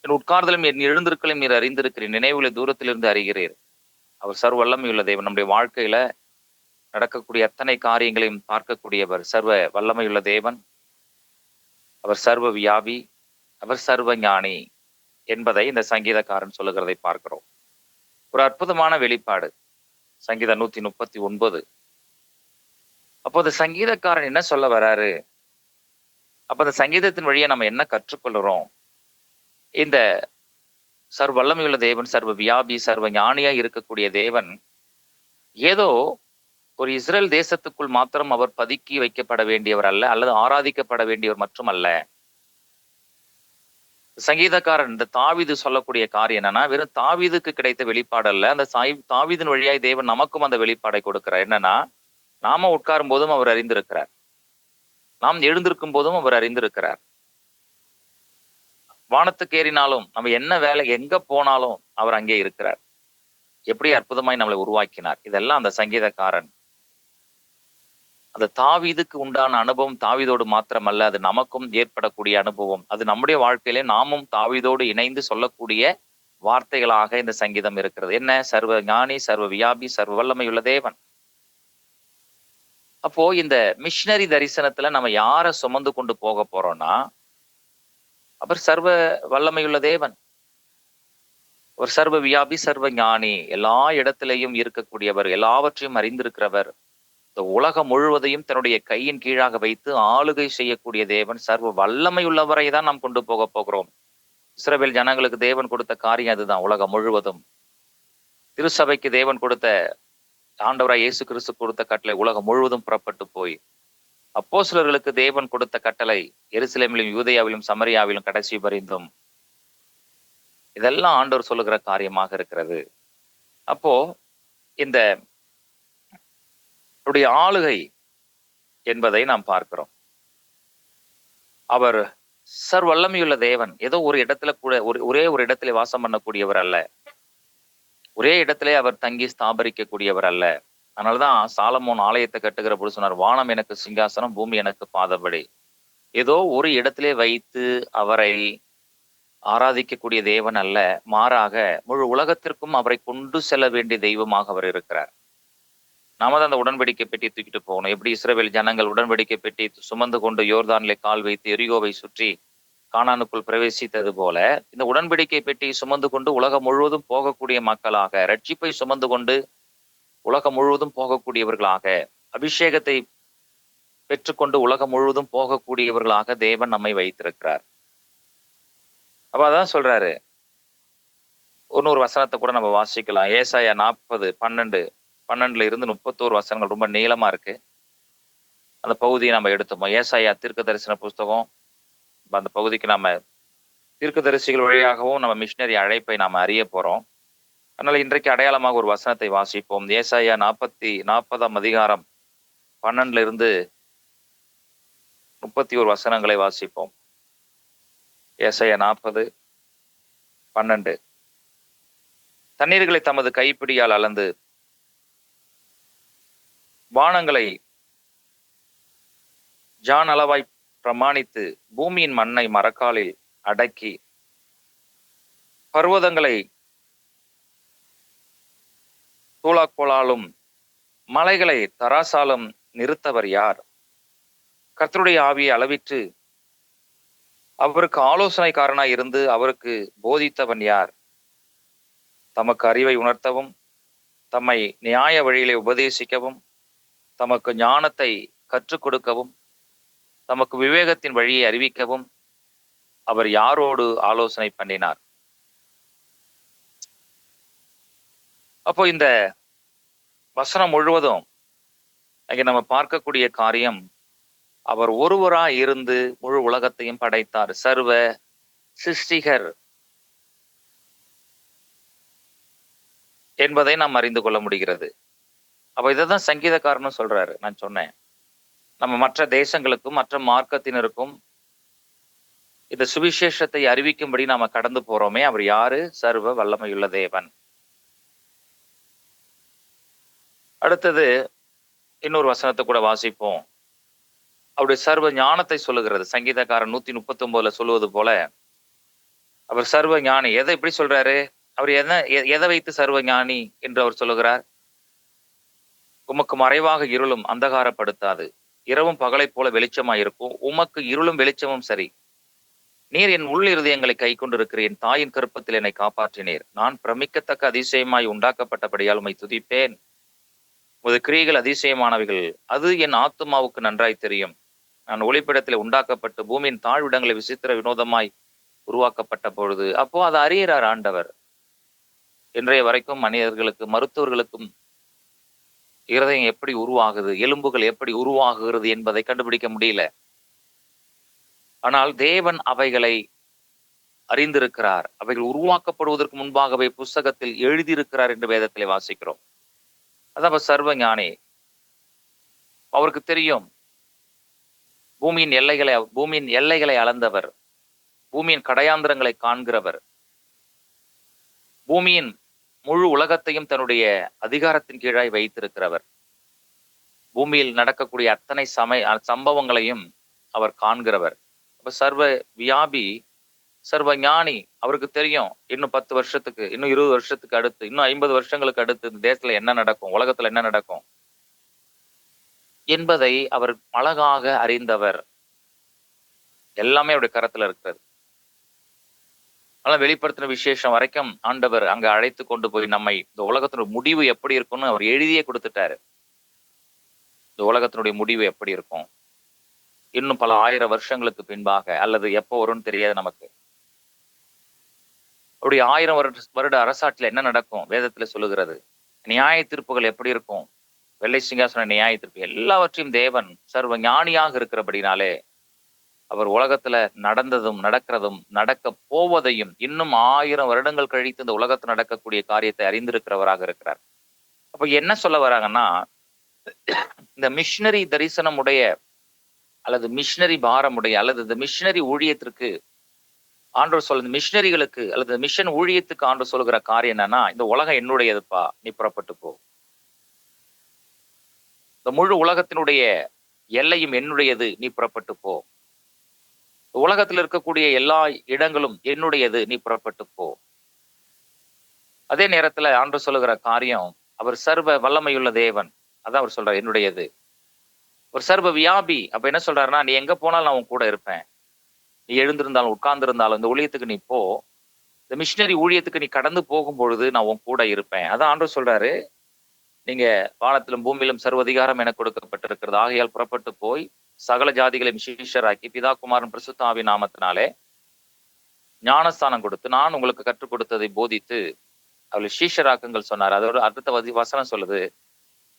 என் உட்கார்தலும் என் எழுந்திருக்கலும் நீர் அறிந்திருக்கிறீர். நினைவுகளை தூரத்திலிருந்து அறிகிறீர். அவர் சர்வ வல்லமையுள்ள தேவன். நம்முடைய வாழ்க்கையில நடக்கக்கூடிய அத்தனை காரியங்களையும் பார்க்கக்கூடியவர். சர்வ வல்லமையுள்ள தேவன். அவர் சர்வ வியாபி. அவர் சர்வ ஞானி என்பதை இந்த சங்கீதக்காரன் சொல்லுகிறதை பார்க்கிறோம். ஒரு அற்புதமான வெளிப்பாடு. சங்கீதம் 139. அப்போ இந்த சங்கீதக்காரன் என்ன சொல்ல வராரு? அப்ப அந்த சங்கீதத்தின் வழியா நம்ம என்ன கற்றுக்கொள்கிறோம்? இந்த சர்வ வல்லமையுள்ள தேவன், சர்வ வியாபி, சர்வ ஞானியா இருக்கக்கூடிய தேவன் ஏதோ ஒரு இஸ்ரேல் தேசத்துக்குள் மாத்திரம் அவர் பதுக்கி வைக்கப்பட வேண்டியவர் அல்ல, அல்லது ஆராதிக்கப்பட வேண்டியவர் மற்றும் அல்ல. சங்கீதக்காரன் இந்த தாவீது சொல்லக்கூடிய காரியம் என்னன்னா, வெறும் தாவீதுக்கு கிடைத்த வெளிப்பாடு அல்ல, அந்த தாவீதின் வழியாய் தேவன் நமக்கும் அந்த வெளிப்பாடை கொடுக்கிறார். என்னன்னா, நாம உட்காரும் போதும் அவர் அறிந்திருக்கிறார். நாம் எழுந்திருக்கும் போதும் அவர் அறிந்திருக்கிறார். வானத்துக்கு ஏறினாலும், நம்ம என்ன வேலை எங்க போனாலும் அவர் அங்கே இருக்கிறார். எப்படி அற்புதமாய் நம்மளை உருவாக்கினார். இதெல்லாம் அந்த சங்கீதக்காரன், அந்த தாவீதுக்கு உண்டான அனுபவம் தாவீதோடு மாத்திரமல்ல, அது நமக்கும் ஏற்படக்கூடிய அனுபவம். அது நம்முடைய வாழ்க்கையிலே நாமும் தாவீதோடு இணைந்து சொல்லக்கூடிய வார்த்தைகளாக இந்த சங்கீதம் இருக்கிறது. என்ன? சர்வ ஞானி, சர்வ வியாபி, சர்வ வல்லமையுள்ள தேவன். அப்போ இந்த மிஷினரி தரிசனத்துல நம்ம யாரை சுமந்து கொண்டு போக போறோம்னா, அவர் சர்வ வல்லமையுள்ள தேவன். அவர் சர்வ வியாபி, சர்வ ஞானி, எல்லா இடத்திலையும் இருக்கக்கூடியவர், எல்லாவற்றையும் அறிந்திருக்கிறவர், இந்த உலகம் முழுவதையும் தன்னுடைய கையின் கீழாக வைத்து ஆளுகை செய்யக்கூடிய தேவன், சர்வ வல்லமை உள்ளவரை தான் நாம் கொண்டு போக போகிறோம். இஸ்ரவேல் ஜனங்களுக்கு தேவன் கொடுத்த காரியம் அதுதான். உலகம் முழுவதும் திருச்சபைக்கு தேவன் கொடுத்த, ஆண்டவராய் இயேசு கிறிஸ்து கொடுத்த கட்டளை, உலகம் முழுவதும் புறப்பட்டு போய். அப்போஸ்தலர்களுக்கு தேவன் கொடுத்த கட்டளை, எருசலேமிலும் யூதேயாவிலும் சமரியாவிலும் கடைசி பரிந்தும். இதெல்லாம் ஆண்டவர் சொல்லுகிற காரியமாக இருக்கிறது. அப்போ இந்த ஆளுகை என்பதை நாம் பார்க்கிறோம். அவர் சர்வ வல்லமையுள்ள தேவன். ஏதோ ஒரு இடத்துல கூட ஒரே ஒரு இடத்துல வாசம் பண்ணக்கூடியவர் அல்ல. ஒரே இடத்திலே அவர் தங்கி ஸ்தாபரிக்கக்கூடியவர் அல்ல. அதனாலதான் சாலமோன் ஆலயத்தை கட்டுகிற பொழுது சொன்னார், வானம் எனக்கு சிங்காசனம், பூமி எனக்கு பாதபடி. ஏதோ ஒரு இடத்திலே வைத்து அவரை ஆராதிக்கக்கூடிய தேவன் அல்ல, மாறாக முழு உலகத்திற்கும் அவரை கொண்டு செல்ல வேண்டிய தெய்வமாக அவர் இருக்கிறார். நாம தான் அந்த உடன்படிக்கை பெட்டி தூக்கிட்டு போகணும். எப்படி இஸ்ரவேல் ஜனங்கள் உடன்படிக்கை பெட்டி சுமந்து கொண்டு யோர்தானிலே கால் வைத்து எரிகோவை சுற்றி கானானுக்குள் பிரவேசித்தது போல, இந்த உடன்படிக்கை பெட்டி சுமந்து கொண்டு உலகம் முழுவதும் போகக்கூடிய மக்களாக, ரட்சிப்பை சுமந்து கொண்டு உலகம் முழுவதும் போகக்கூடியவர்களாக, அபிஷேகத்தை பெற்றுக்கொண்டு உலகம் முழுவதும் போகக்கூடியவர்களாக தேவன் நம்மை வைத்திருக்கிறார். அப்ப அதான் சொல்றாரு. இன்னொரு வசனத்தை கூட நம்ம வாசிக்கலாம். ஏசாயா 40:12 இருந்து 31 வசனங்கள் ரொம்ப நீளமா இருக்கு. அந்த பகுதியை நம்ம எடுத்துப்போம். ஏசாயா தீர்க்க தரிசன புஸ்தகம். அந்த பகுதிக்கு நம்ம தீர்க்கதரிசிகள் வழியாகவும் நம்ம மிஷினரி அழைப்பை நாம அறிய போறோம். அதனால இன்றைக்கு அடையாளமாக ஒரு வசனத்தை வாசிப்போம். ஏசாயா 40ஆம் அதிகாரம் 12 இருந்து 31 வசனங்களை வாசிப்போம். ஏசாயா 40:12. தண்ணீர்களை தமது கைப்பிடியால் அளந்து வானங்களை ஜான் அளவாய் பிரமாணித்து பூமியின் மண்ணை மரக்காலில் அடக்கி பர்வதங்களை தூளாக்கோளாலும் மலைகளை தராசாலும் நிறுத்தவர் யார்? கர்த்தருடைய ஆவியை அளவிட்டு அவருக்கு ஆலோசனைக்காரனாய் இருந்து அவருக்கு போதித்தவன் யார்? தமக்கு அறிவை உணர்த்தவும் தம்மை நியாய வழியிலே உபதேசிக்கவும் தமக்கு ஞானத்தை கற்றுக் கொடுக்கவும் தமக்கு விவேகத்தின் வழியை அறிவிக்கவும் அவர் யாரோடு ஆலோசனை பண்ணினார்? அப்போ இந்த வசனம் முழுவதும் அங்கே நம்ம பார்க்கக்கூடிய காரியம், அவர் ஒருவராய் இருந்து முழு உலகத்தையும் படைத்தார். சர்வ சிருஷ்டிகர் என்பதை நாம் அறிந்து கொள்ள முடிகிறது. அப்ப இதைதான் சங்கீதக்காரனும் சொல்றாரு. நான் சொன்னேன், நம்ம மற்ற தேசங்களுக்கும் மற்ற மார்க்கத்தினருக்கும் இந்த சுவிசேஷத்தை அறிவிக்கும்படி நாம கடந்து போறோமே, அவர் யாரு? சர்வ வல்லமையுள்ள தேவன். அடுத்தது இன்னொரு வசனத்தை கூட வாசிப்போம். அவருடைய சர்வ ஞானத்தை சொல்லுகிறது. சங்கீதக்காரன் 139 சொல்லுவது போல அவர் சர்வ ஞானி. எதை எப்படி சொல்றாரு? அவர் எதை வைத்து சர்வ ஞானி என்று அவர் சொல்லுகிறார்? உமக்கு மறைவாக இருளும் அந்தகாரப்படுத்தாது, இரவும் பகலை போல வெளிச்சமாயிருக்கும். உமக்கு இருளும் வெளிச்சமும் சரி. நீர் என் உள் இருதயங்களை கை கொண்டிருக்கிறேன். என் தாயின் கருப்பத்தில் என்னை காப்பாற்றினீர். நான் பிரமிக்கத்தக்க அதிசயமாய் உண்டாக்கப்பட்டபடியால் உம்மை துதிப்பேன். உமது கிரியைகள் அதிசயமானவைகள், அது என் ஆத்துமாவுக்கு நன்றாய் தெரியும். நான் ஒளிப்பிடத்தில் உண்டாக்கப்பட்டு பூமியின் தாழ்விடங்களை விசித்திர வினோதமாய் உருவாக்கப்பட்ட பொழுது, அப்போ அதை அறிகிறார் ஆண்டவர். இன்றைய வரைக்கும் மனிதர்களுக்கு, மருத்துவர்களுக்கும் இருதயம் எப்படி உருவாகுது, எலும்புகள் எப்படி உருவாகுகிறது என்பதை கண்டுபிடிக்க முடியல. ஆனால் தேவன் அவைகளை அறிந்திருக்கிறார். அவைகள் உருவாக்கப்படுவதற்கு முன்பாகவே புஸ்தகத்தில் எழுதியிருக்கிறார் என்று வேதத்திலே வாசிக்கிறோம். அதான் சர்வ ஞானி. அவருக்கு தெரியும் பூமியின் எல்லைகளை அளந்தவர், பூமியின் கடையாந்திரங்களை காண்கிறவர், பூமியின் முழு உலகத்தையும் தன்னுடைய அதிகாரத்தின் கீழாய் வைத்திருக்கிறவர், பூமியில் நடக்கக்கூடிய அத்தனை சம்பவங்களையும் அவர் காண்கிறவர். அப்ப சர்வ வியாபி, சர்வ ஞானி. அவருக்கு தெரியும் இன்னும் 10 வருஷத்துக்கு, இன்னும் 20 வருஷத்துக்கு அடுத்து, இன்னும் 50 வருஷங்களுக்கு அடுத்து இந்த தேசத்துல என்ன நடக்கும், உலகத்துல என்ன நடக்கும் என்பதை அவர் அழகாக அறிந்தவர். எல்லாமே அவருடைய கரத்துல இருக்கிறது. ஆனா வெளிப்படுத்தின விசேஷம் வரைக்கும் ஆண்டவர் அங்க அழைத்து கொண்டு போய் நம்மை இந்த உலகத்தினுடைய முடிவு எப்படி இருக்கும்னு அவர் எழுதியே கொடுத்துட்டாரு. இந்த உலகத்தினுடைய முடிவு எப்படி இருக்கும் இன்னும் பல 1000 வருஷங்களுக்கு பின்பாக, அல்லது எப்போ வரும்னு தெரியாது நமக்கு. அவருடைய 1000 வருட அரசாட்சியில என்ன நடக்கும் வேதத்துல சொல்லுகிறது. நியாய தீர்ப்புகள் எப்படி இருக்கும், வெள்ளை சிங்காசன நியாய தீர்ப்பு, எல்லாவற்றையும் தேவன் சர்வ ஞானியாக இருக்கிறபடினாலே அவர் உலகத்துல நடந்ததும் நடக்கிறதும் நடக்க போவதையும் இன்னும் 1000 வருடங்கள் கழித்து இந்த உலகத்தில் நடக்கக்கூடிய காரியத்தை அறிந்திருக்கிறவராக இருக்கிறார். அப்ப என்ன சொல்ல வராங்கன்னா, இந்த மிஷினரி தரிசனம் உடைய அல்லது மிஷினரி பாரமுடைய அல்லது இந்த மிஷினரி ஊழியத்திற்கு ஆண்டவர் சொல்ல, மிஷினரிகளுக்கு அல்லது மிஷன் ஊழியத்துக்கு ஆண்டவர் சொல்லுகிற காரியம் என்னன்னா, இந்த உலகம் என்னுடையதுப்பா, நீ புறப்பட்டு போ. இந்த முழு உலகத்தினுடைய எல்லையும் என்னுடையது, நீ புறப்பட்டு போ. உலகத்தில் இருக்கக்கூடிய எல்லா இடங்களும் என்னுடையது, நீ புறப்பட்டு போ. அதே நேரத்துல ஆண்டவர் சொல்லுகிற காரியம், அவர் சர்வ வல்லமையுள்ள தேவன். அதான் அவர் சொல்றார் என்னுடையது. ஒரு சர்வ வியாபி. அப்ப என்ன சொல்றாருன்னா, நீ எங்க போனாலும் நான் உன் கூட இருப்பேன். நீ எழுந்திருந்தாலும் உட்கார்ந்து இருந்தாலும் இந்த ஊழியத்துக்கு நீ போ, இந்த மிஷினரி ஊழியத்துக்கு நீ கடந்து போகும் பொழுது நான் உன் கூட இருப்பேன். அதான் ஆண்டவர் சொல்றாரு, நீங்க வானத்திலும் பூமியிலும் சர்வதிகாரம் என கொடுக்கப்பட்டிருக்கிறது. ஆகையால் புறப்பட்டு போய் சகல ஜாதிகளையும் சீஷராக்கி பிதா குமாரன் பரிசுத்த ஆவியின் நாமத்தினாலே ஞானஸ்தானம் கொடுத்து நான் உங்களுக்கு கற்றுக் கொடுத்ததை போதித்து அவளை சீஷராக்குங்கள் சொன்னார். அதோட அடுத்த வசனம் சொல்லுது,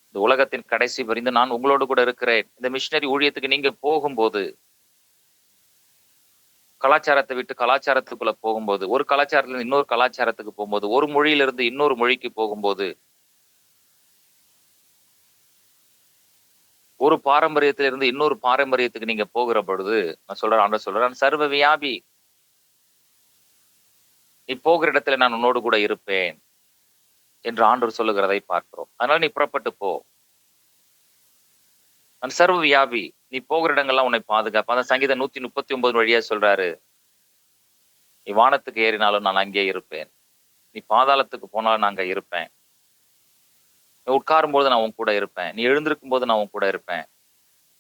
இந்த உலகத்தின் கடைசி வரைந்து நான் உங்களோடு கூட இருக்கிறேன். இந்த மிஷினரி ஊழியத்துக்கு நீங்க போகும்போது, கலாச்சாரத்தை விட்டு கலாச்சாரத்துக்குள்ள போகும்போது, ஒரு கலாச்சாரத்துல இன்னொரு கலாச்சாரத்துக்கு போகும்போது, ஒரு மொழியிலிருந்து இன்னொரு மொழிக்கு போகும்போது, ஒரு பாரம்பரியத்திலிருந்து இன்னொரு பாரம்பரியத்துக்கு நீங்க போகிற பொழுது, நான் சொல்றேன், ஆண்டவர் சொல்றேன், சர்வ வியாபி, நீ போகிற இடத்துல நான் உன்னோடு கூட இருப்பேன் என்று ஆண்டவர் சொல்லுகிறதை பார்க்கிறோம். அதனால நீ புறப்பட்டு போ. அந்த சர்வ வியாபி, நீ போகிற இடங்கள்லாம் உன்னை பாதுகாப்பு. அந்த சங்கீதம் 139 வழியா சொல்றாரு, நீ வானத்துக்கு ஏறினாலும் நான் அங்கே இருப்பேன், நீ பாதாளத்துக்கு போனாலும் நான் அங்க இருப்பேன், நீ உட்காரும் போது நான் உன் கூட இருப்பேன், நீ எழுந்திருக்கும் போது நான் உன் கூட இருப்பேன்.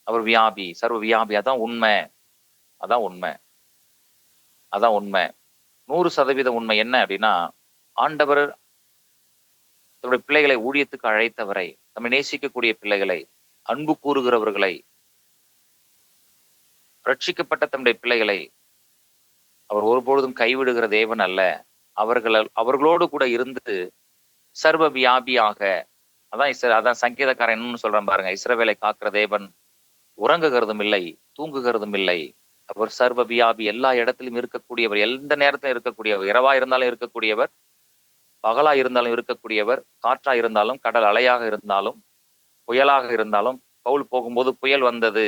அவர் வியாபி, சர்வ வியாபி. அதான் உண்மை, அதான் உண்மை, அதான் உண்மை. 100% உண்மை. என்ன அப்படின்னா, ஆண்டவர் தன்னுடைய பிள்ளைகளை ஊழியத்துக்கு அழைத்தவரை, நம்மை நேசிக்கக்கூடிய பிள்ளைகளை, அன்பு கூறுகிறவர்களை, ரட்சிக்கப்பட்ட தம்முடைய பிள்ளைகளை அவர் ஒருபொழுதும் கைவிடுகிற தேவன் அல்ல. அவர்களோடு கூட இருந்து சர்வ வியாபியாக, அதான் சங்கீதக்காரன் என்னன்னு சொல்றேன் பாருங்க, இஸ்ரவேலை காக்கிற தேவன் உறங்குகிறதும் இல்லை, தூங்குகிறதும் இல்லை. அவர் சர்வ வியாபி, எல்லா இடத்திலும் இருக்கக்கூடியவர், எந்த நேரத்திலும் இருக்கக்கூடியவர், இரவா இருந்தாலும் இருக்கக்கூடியவர், பகலா இருந்தாலும் இருக்கக்கூடியவர், காற்றா இருந்தாலும், கடல் அலையாக இருந்தாலும், புயலாக இருந்தாலும். பவுல் போகும்போது புயல் வந்தது,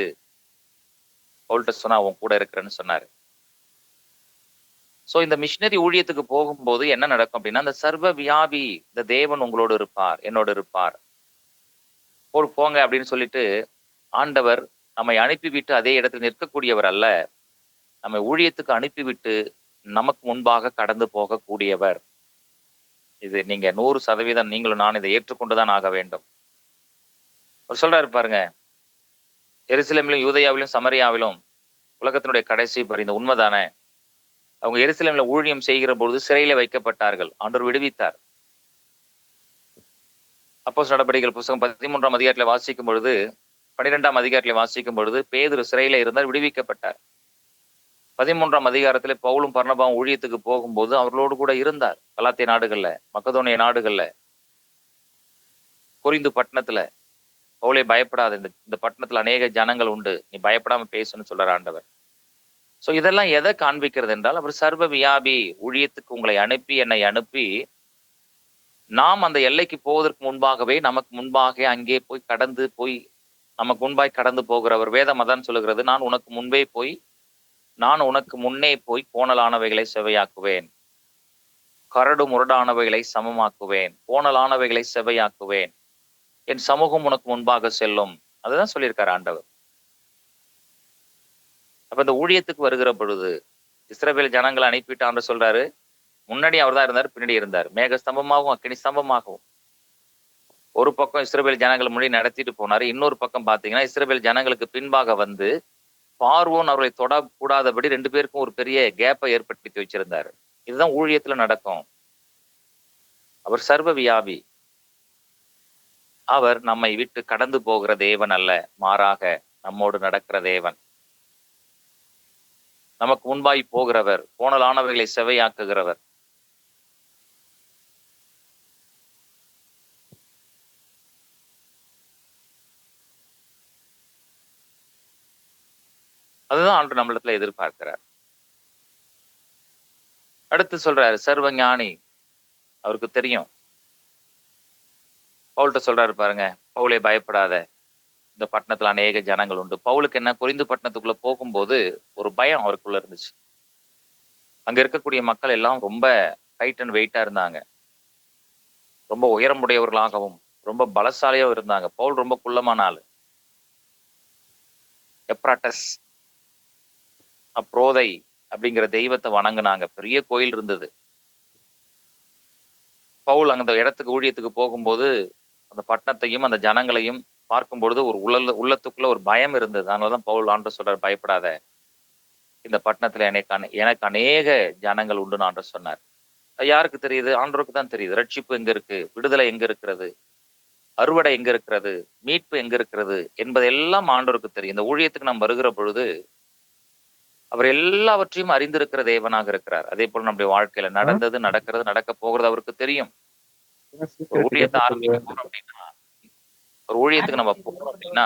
பவுல்கிட்ட சொன்னா உன் கூட இருக்கிறேன்னு சொன்னாரு. சோ இந்த மிஷினரி ஊழியத்துக்கு போகும்போது என்ன நடக்கும் அப்படின்னா, அந்த சர்வ வியாபி, இந்த தேவன் உங்களோடு இருப்பார், என்னோடு இருப்பார், போங்க அப்படின்னு சொல்லிட்டு ஆண்டவர் நம்மை அனுப்பிவிட்டு அதே இடத்தில் நிற்கக்கூடியவர் அல்ல, நம்மை ஊழியத்துக்கு அனுப்பிவிட்டு நமக்கு முன்பாக கடந்து போகக்கூடியவர். இது நீங்க 100% நீங்களும் நான் இதை ஏற்றுக்கொண்டுதான் ஆக வேண்டும். அவர் சொல்றாரு பாருங்க, எருசலேமிலும் யூதேயாவிலும் சமரியாவிலும் உலகத்தினுடைய கடைசி பரிந்து. உண்மைதானே? அவங்க எருசலேம்ல ஊழியம் செய்கிற பொழுது சிறையில வைக்கப்பட்டார்கள், ஆண்டவர் விடுவித்தார். அப்போஸ்தலர் நடபடிகள் புத்தகம் 13ஆம் அதிகாரத்தில் வாசிக்கும் பொழுது, 12ஆம் அதிகாரத்தில் வாசிக்கும் பொழுது, பேதுரு சிறையில இருந்தார், விடுவிக்கப்பட்டார். 13ஆம் அதிகாரத்துல பவுலும் பர்னபாவும் ஊழியத்துக்கு போகும்போது அவர்களோடு கூட இருந்தார். கலாத்திய நாடுகள்ல, மக்கதோனிய நாடுகள்ல, கொரிந்து பட்டணத்துல. பவுலே பயப்படாத, இந்த பட்டணத்துல அநேக ஜனங்கள் உண்டு, நீ பயப்படாம பேசுன்னு சொல்றார் ஆண்டவர். சோ இதெல்லாம் எதை காண்பிக்கிறது என்றால், அவர் சர்வ வியாபி, ஊழியத்துக்கு உங்களை அனுப்பி, என்னை அனுப்பி, நாம் அந்த எல்லைக்கு போவதற்கு முன்பாகவே நமக்கு முன்பாக அங்கே போய் கடந்து போய் நமக்கு முன்பாய் கடந்து போகிறவர். வேதம் அதான் சொல்லுகிறது, நான் உனக்கு முன்பே போய், நான் உனக்கு முன்னே போய் கோணலானவைகளை செவையாக்குவேன், கரடு முரடானவைகளை சமமாக்குவேன், கோணலானவைகளை செவையாக்குவேன், என் சமூகம் உனக்கு முன்பாக செல்லும். அதுதான் சொல்லியிருக்காரு ஆண்டவர். அப்ப இந்த ஊழியத்துக்கு வருகிற பொழுது இஸ்ரவேல் ஜனங்களை அனுப்பிட்டு ஆண்டவர் சொல்றாரு, முன்னாடி அவர் தான் இருந்தார், பின்னாடி இருந்தார், மேக ஸ்தம்பமாகவும் அக்கினி ஸ்தம்பமாகவும். ஒரு பக்கம் இஸ்ரவேல் ஜனங்கள் முன்னாடி நடத்திட்டு போனாரு, இன்னொரு பக்கம் பாத்தீங்கன்னா இஸ்ரவேல் ஜனங்களுக்கு பின்பாக வந்து பார்வோன் அவர்களை தொடக்கூடாதபடி 2 பேருக்கும் ஒரு பெரிய கேப்பை ஏற்படுத்தி வச்சிருந்தாரு. இதுதான் ஊழியத்துல நடக்கும். அவர் சர்வ வியாபி, அவர் நம்மை விட்டு கடந்து போகிற தேவன் அல்ல, மாறாக நம்மோடு நடக்கிற தேவன், நமக்கு முன்பாய் போகிறவர், கோணலானவைகளை செவையாக்குகிறவர். அதுதான் ஆண்டு நம்மளிடத்துல எதிர்பார்க்கிறார். அடுத்து சொல்றாரு சர்வ ஞானி, அவருக்கு தெரியும். பவுல்கிட்ட சொல்றாரு பாருங்க, பவுலே பயப்படாத, இந்த பட்டணத்துல அநேக ஜனங்கள் உண்டு. பவுலுக்கு என்ன, கொரிந்து பட்டணத்துக்குள்ள போகும்போது ஒரு பயம் அவருக்குள்ள இருந்துச்சு. அங்க இருக்கக்கூடிய மக்கள் எல்லாம் ரொம்ப ஹைட் அண்ட் வெயிட்டா இருந்தாங்க, ரொம்ப உயரமுடையவர்களாகவும் ரொம்ப பலசாலியாகவும் இருந்தாங்க. பவுல் ரொம்ப குள்ளமான ஆளு. எப்ராட்டஸ் அப்ரோதை அப்படிங்கிற தெய்வத்தை வணங்குனாங்க, பெரிய கோயில் இருந்தது. பவுல் அந்த இடத்துக்கு ஊழியத்துக்கு போகும்போது அந்த பட்டணத்தையும் அந்த ஜனங்களையும் பார்க்கும் பொழுது ஒரு உள்ளத்துக்குள்ள ஒரு பயம் இருந்தது. அதனாலதான் பவுல் ஆண்டவர் சொல்றாரு, பயப்படாத, இந்த பட்டணத்துல எனக்கு அநேக ஜனங்கள் உண்டுன்னு ஆண்டவர் சொன்னார். அது யாருக்கு தெரியுது? ஆண்டவருக்கு தான் தெரியுது. ரட்சிப்பு எங்க இருக்கு, விடுதலை எங்க இருக்கிறது, அறுவடை எங்க இருக்கிறது, மீட்பு எங்க இருக்கிறது என்பதெல்லாம் ஆண்டவருக்கு தெரியும். இந்த ஊழியத்துக்கு நாம் வருகிற பொழுது அவர் எல்லாவற்றையும் அறிந்திருக்கிற தேவனாக இருக்கிறார். அதே போல நம்முடைய வாழ்க்கையில நடந்தது, நடக்கிறது, நடக்க போகிறது அவருக்கு தெரியும். ஒரு ஊழியத்தை ஆரம்பிக்க போறோம் அப்படின்னா, ஒரு ஊழியத்துக்கு நம்ம போறோம் அப்படின்னா,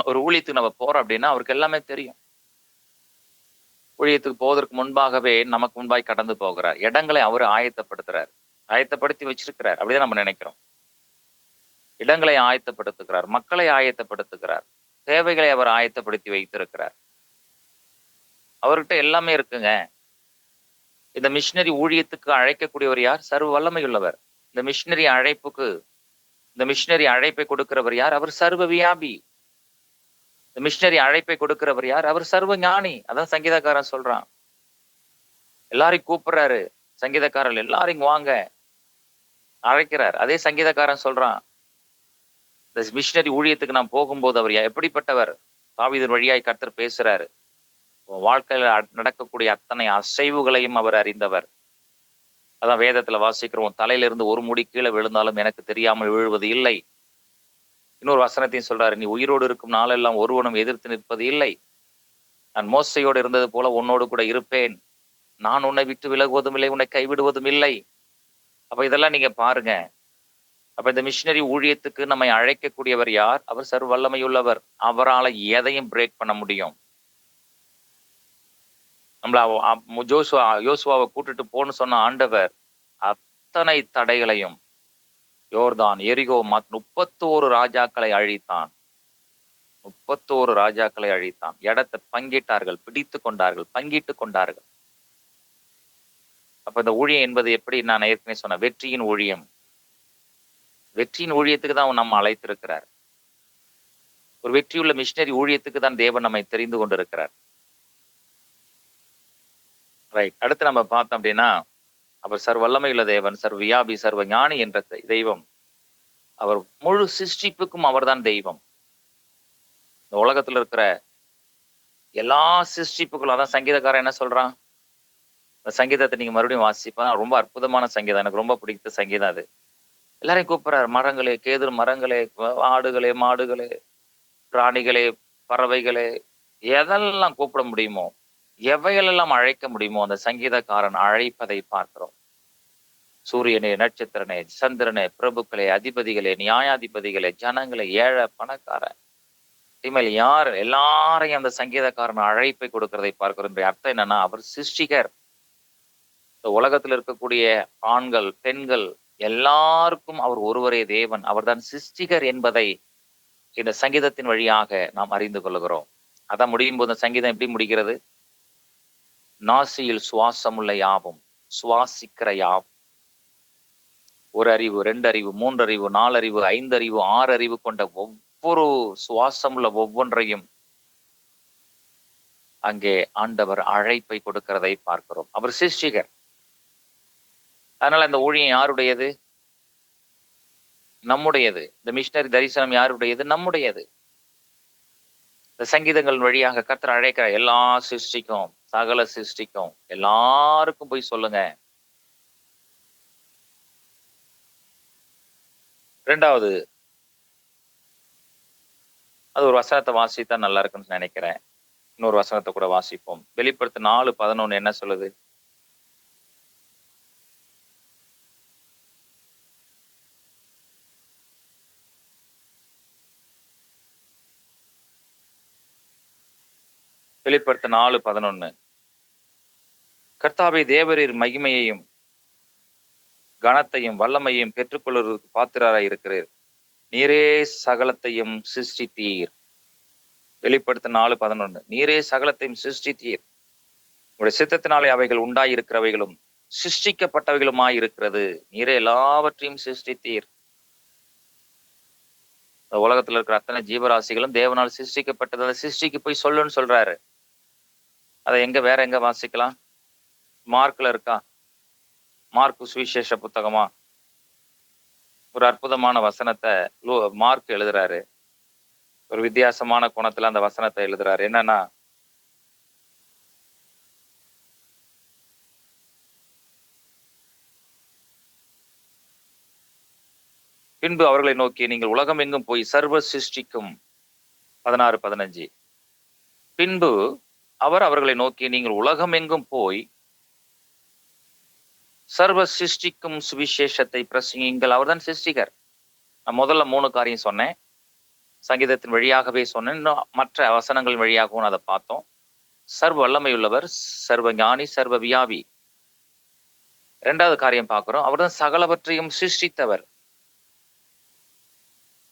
ஒரு ஊழியத்துக்கு நம்ம போறோம் அப்படின்னா அவருக்கு எல்லாமே தெரியும். ஊழியத்துக்கு போவதற்கு முன்பாகவே நமக்கு முன்பாய் கடந்து போகிறார். இடங்களை அவரு ஆயத்தப்படுத்துறார், ஆயத்தப்படுத்தி வச்சிருக்கிறார். அப்படிதான் நம்ம நினைக்கிறோம். இடங்களை ஆயத்தப்படுத்துகிறார், மக்களை ஆயத்தப்படுத்துகிறார். தேவைகளை அவர் ஆயத்தப்படுத்தி வைத்திருக்கிறார். அவர்கிட்ட எல்லாமே இருக்குங்க. இந்த மிஷினரி ஊழியத்துக்கு அழைக்கக்கூடியவர் யார்? சர்வ வல்லமையுள்ளவர். இந்த மிஷினரி அழைப்புக்கு இந்த மிஷினரி அழைப்பை கொடுக்கிறவர் யார்? அவர் சர்வ வியாபி. இந்த மிஷினரி அழைப்பை கொடுக்கிறவர் யார்? அவர் சர்வ ஞானி. அதான் சங்கீதக்காரன் சொல்றான். எல்லாரையும் கூப்பிடுறாரு சங்கீதக்காரர், எல்லாரும் வாங்க அழைக்கிறார். அதே சங்கீதக்காரன் சொல்றான், இந்த மிஷினரி ஊழியத்துக்கு நான் போகும்போது அவர் எப்படிப்பட்டவர்? தாவீதின் வழியாய் கர்த்தர் பேசுறாரு. வாழ்க்கையில நடக்கக்கூடிய அத்தனை அசைவுகளையும் அவர் அறிந்தவர். அதான் வேதத்துல வாசிக்கிறோம், தலையிலிருந்து ஒரு முடி கீழே விழுந்தாலும் எனக்கு தெரியாமல் விழுவது இல்லை. இன்னொரு வசனத்தையும் சொல்றாரு, நீ உயிரோடு இருக்கும் நாளெல்லாம் ஒருவனும் எதிர்த்து நிற்பது இல்லை. நான் மோசையோடு இருந்தது போல உன்னோடு கூட இருப்பேன். நான் உன்னை விட்டு விலகுவதும் இல்லை, உன்னை கைவிடுவதும் இல்லை. அப்ப இதெல்லாம் நீங்க பாருங்க. அப்ப இந்த மிஷினரி ஊழியத்துக்கு நம்மை அழைக்கக்கூடியவர் யார்? அவர் சர்வ வல்லமையுள்ளவர். அவரால் எதையும் பிரேக் பண்ண முடியும். நம்மள யோசுவாவை கூட்டிட்டு போன்னு சொன்ன ஆண்டவர் அத்தனை தடைகளையும், யோர்தான், எரிகோ 31 ராஜாக்களை அழித்தான். 31 ராஜாக்களை அழித்தான். இடத்தை பங்கிட்டார்கள், பிடித்து கொண்டார்கள், பங்கிட்டு கொண்டார்கள். அப்ப இந்த ஊழியம் என்பது எப்படி? நான் ஏற்கனவே சொன்ன வெற்றியின் ஊழியம். வெற்றியின் ஊழியத்துக்கு தான் நம்ம அழைத்திருக்கிறார். ஒரு வெற்றியுள்ள மிஷினரி ஊழியத்துக்கு தான் தேவன் நம்மை தெரிந்து கொண்டிருக்கிறார். ரைட். அடுத்து நம்ம பார்த்தோம் அப்படின்னா, அவர் சர்வ வல்லமையுள்ள தேவன், சர்வ வியாபி, சர்வ ஞானி என்ற தெய்வம். அவர் முழு சிருஷ்டிப்புக்கும் அவர்தான் தெய்வம். இந்த உலகத்துல இருக்கிற எல்லா சிருஷ்டிப்புகளும், அதான் சங்கீதக்காரன் என்ன சொல்றான்? இந்த சங்கீதத்தை நீங்க மறுபடியும் வாசிப்பா, ரொம்ப அற்புதமான சங்கீதம், எனக்கு ரொம்ப பிடித்த சங்கீதம் அது. எல்லாரையும் கூப்பிடுறாரு, மரங்களே, கேதுரு மரங்களே, ஆடுகளே, மாடுகளே, பிராணிகளே, பறவைகளே, எதெல்லாம் கூப்பிட முடியுமோ, எவைகளெல்லாம் அழைக்க முடியுமோ அந்த சங்கீதக்காரன் அழைப்பதை பார்க்கிறோம். சூரியனே, நட்சத்திரனே, சந்திரனே, பிரபுக்களே, அதிபதிகளே, நியாயாதிபதிகளே, ஜனங்களே, ஏழை, பணக்காரன், இனிமேல் யார், எல்லாரையும் அந்த சங்கீதக்காரன் அழைப்பை கொடுக்கிறதை பார்க்கிறோம். அர்த்தம் என்னன்னா, அவர் சிருஷ்டிகர். இந்த உலகத்தில் இருக்கக்கூடிய ஆண்கள், பெண்கள் எல்லாருக்கும் அவர் ஒருவரே தேவன். அவர்தான் சிருஷ்டிகர் என்பதை இந்த சங்கீதத்தின் வழியாக நாம் அறிந்து கொள்கிறோம். அதான் முடியும் போது சங்கீதம் எப்படி முடிக்கிறது? நாசியில் சுவாசமுள்ள யாவும், சுவாசிக்கிற யாவும், 1 அறிவு, 2 அறிவு, 3 அறிவு, 4 அறிவு, 5 அறிவு, 6 அறிவு கொண்ட ஒவ்வொரு சுவாசமுள்ள ஒவ்வொன்றையும் அங்கே ஆண்டவர் அழைப்பை கொடுக்கிறதை பார்க்கிறோம். அவர் சிருஷ்டிகர். அதனால இந்த ஊழியம் யாருடையது? நம்முடையது. இந்த மிஷினரி தரிசனம் யாருடையது? நம்முடையது. இந்த சங்கீதங்கள் வழியாக கர்த்தர் அழைக்கிற எல்லா சிருஷ்டிக்கும், சகல சிருஷ்டிக்கும், எல்லாருக்கும் போய் சொல்லுங்க. 2வது, அது ஒரு வசனத்தை வாசித்தா நல்லா இருக்குன்னு நினைக்கிறேன். இன்னொரு வசனத்தை கூட வாசிப்போம். வெளிப்படுத்து 4:11 என்ன சொல்லுது? வெளிப்படுத்த 4:11, கர்த்தாவே, தேவரீர் மகிமையையும் கனத்தையும் வல்லமையையும் பெற்றுக்கொள்வதற்கு பாத்திரராய் இருக்கிறீர். நீரே சகலத்தையும் சிருஷ்டித்தீர். வெளிப்படுத்த 4:11, நீரே சகலத்தையும் சிருஷ்டித்தீர். உங்களுடைய சித்தத்தினாலே அவைகள் உண்டாயிருக்கிறவைகளும் சிருஷ்டிக்கப்பட்டவைகளுமாய் இருக்கிறது. நீரே எல்லாவற்றையும் சிருஷ்டித்தீர். உலகத்துல இருக்கிற அத்தனை ஜீவராசிகளும் தேவனால் சிருஷ்டிக்கப்பட்டது. அந்த சிருஷ்டிக்கு போய் சொல்லுன்னு சொல்றாரு. அதை வேற எங்க வாசிக்கலாம்? மார்க்ல இருக்கா? மார்க்கு சுவிசேஷ புத்தகமா? ஒரு அற்புதமான வசனத்தை மார்க் எழுதுறாரு. ஒரு வித்தியாசமான கோணத்துல அந்த வசனத்தை எழுதுறாரு. என்னன்னா, பின்பு அவர்களை நோக்கி, நீங்கள் உலகம் எங்கும் போய் சர்வ சிருஷ்டிக்கும் 16:15, பின்பு அவர்களை நோக்கி, நீங்கள் உலகம் எங்கும் போய் சர்வ சிருஷ்டிக்கும் சுவிசேஷத்தை பிரசங்கியுங்கள். அவர்தான் சிருஷ்டிகர். நான் முதல்ல 3 காரியம் சொன்னேன். சங்கீதத்தின் வழியாகவே சொன்னேன். இன்னும் மற்ற வசனங்கள் வழியாகவும் அதை பார்த்தோம். சர்வ வல்லமையுள்ளவர், சர்வ ஞானி, சர்வ வியாபி. 2வது காரியம் பார்க்கிறோம், அவர்தான் சகலவற்றையும் சிருஷ்டித்தவர்.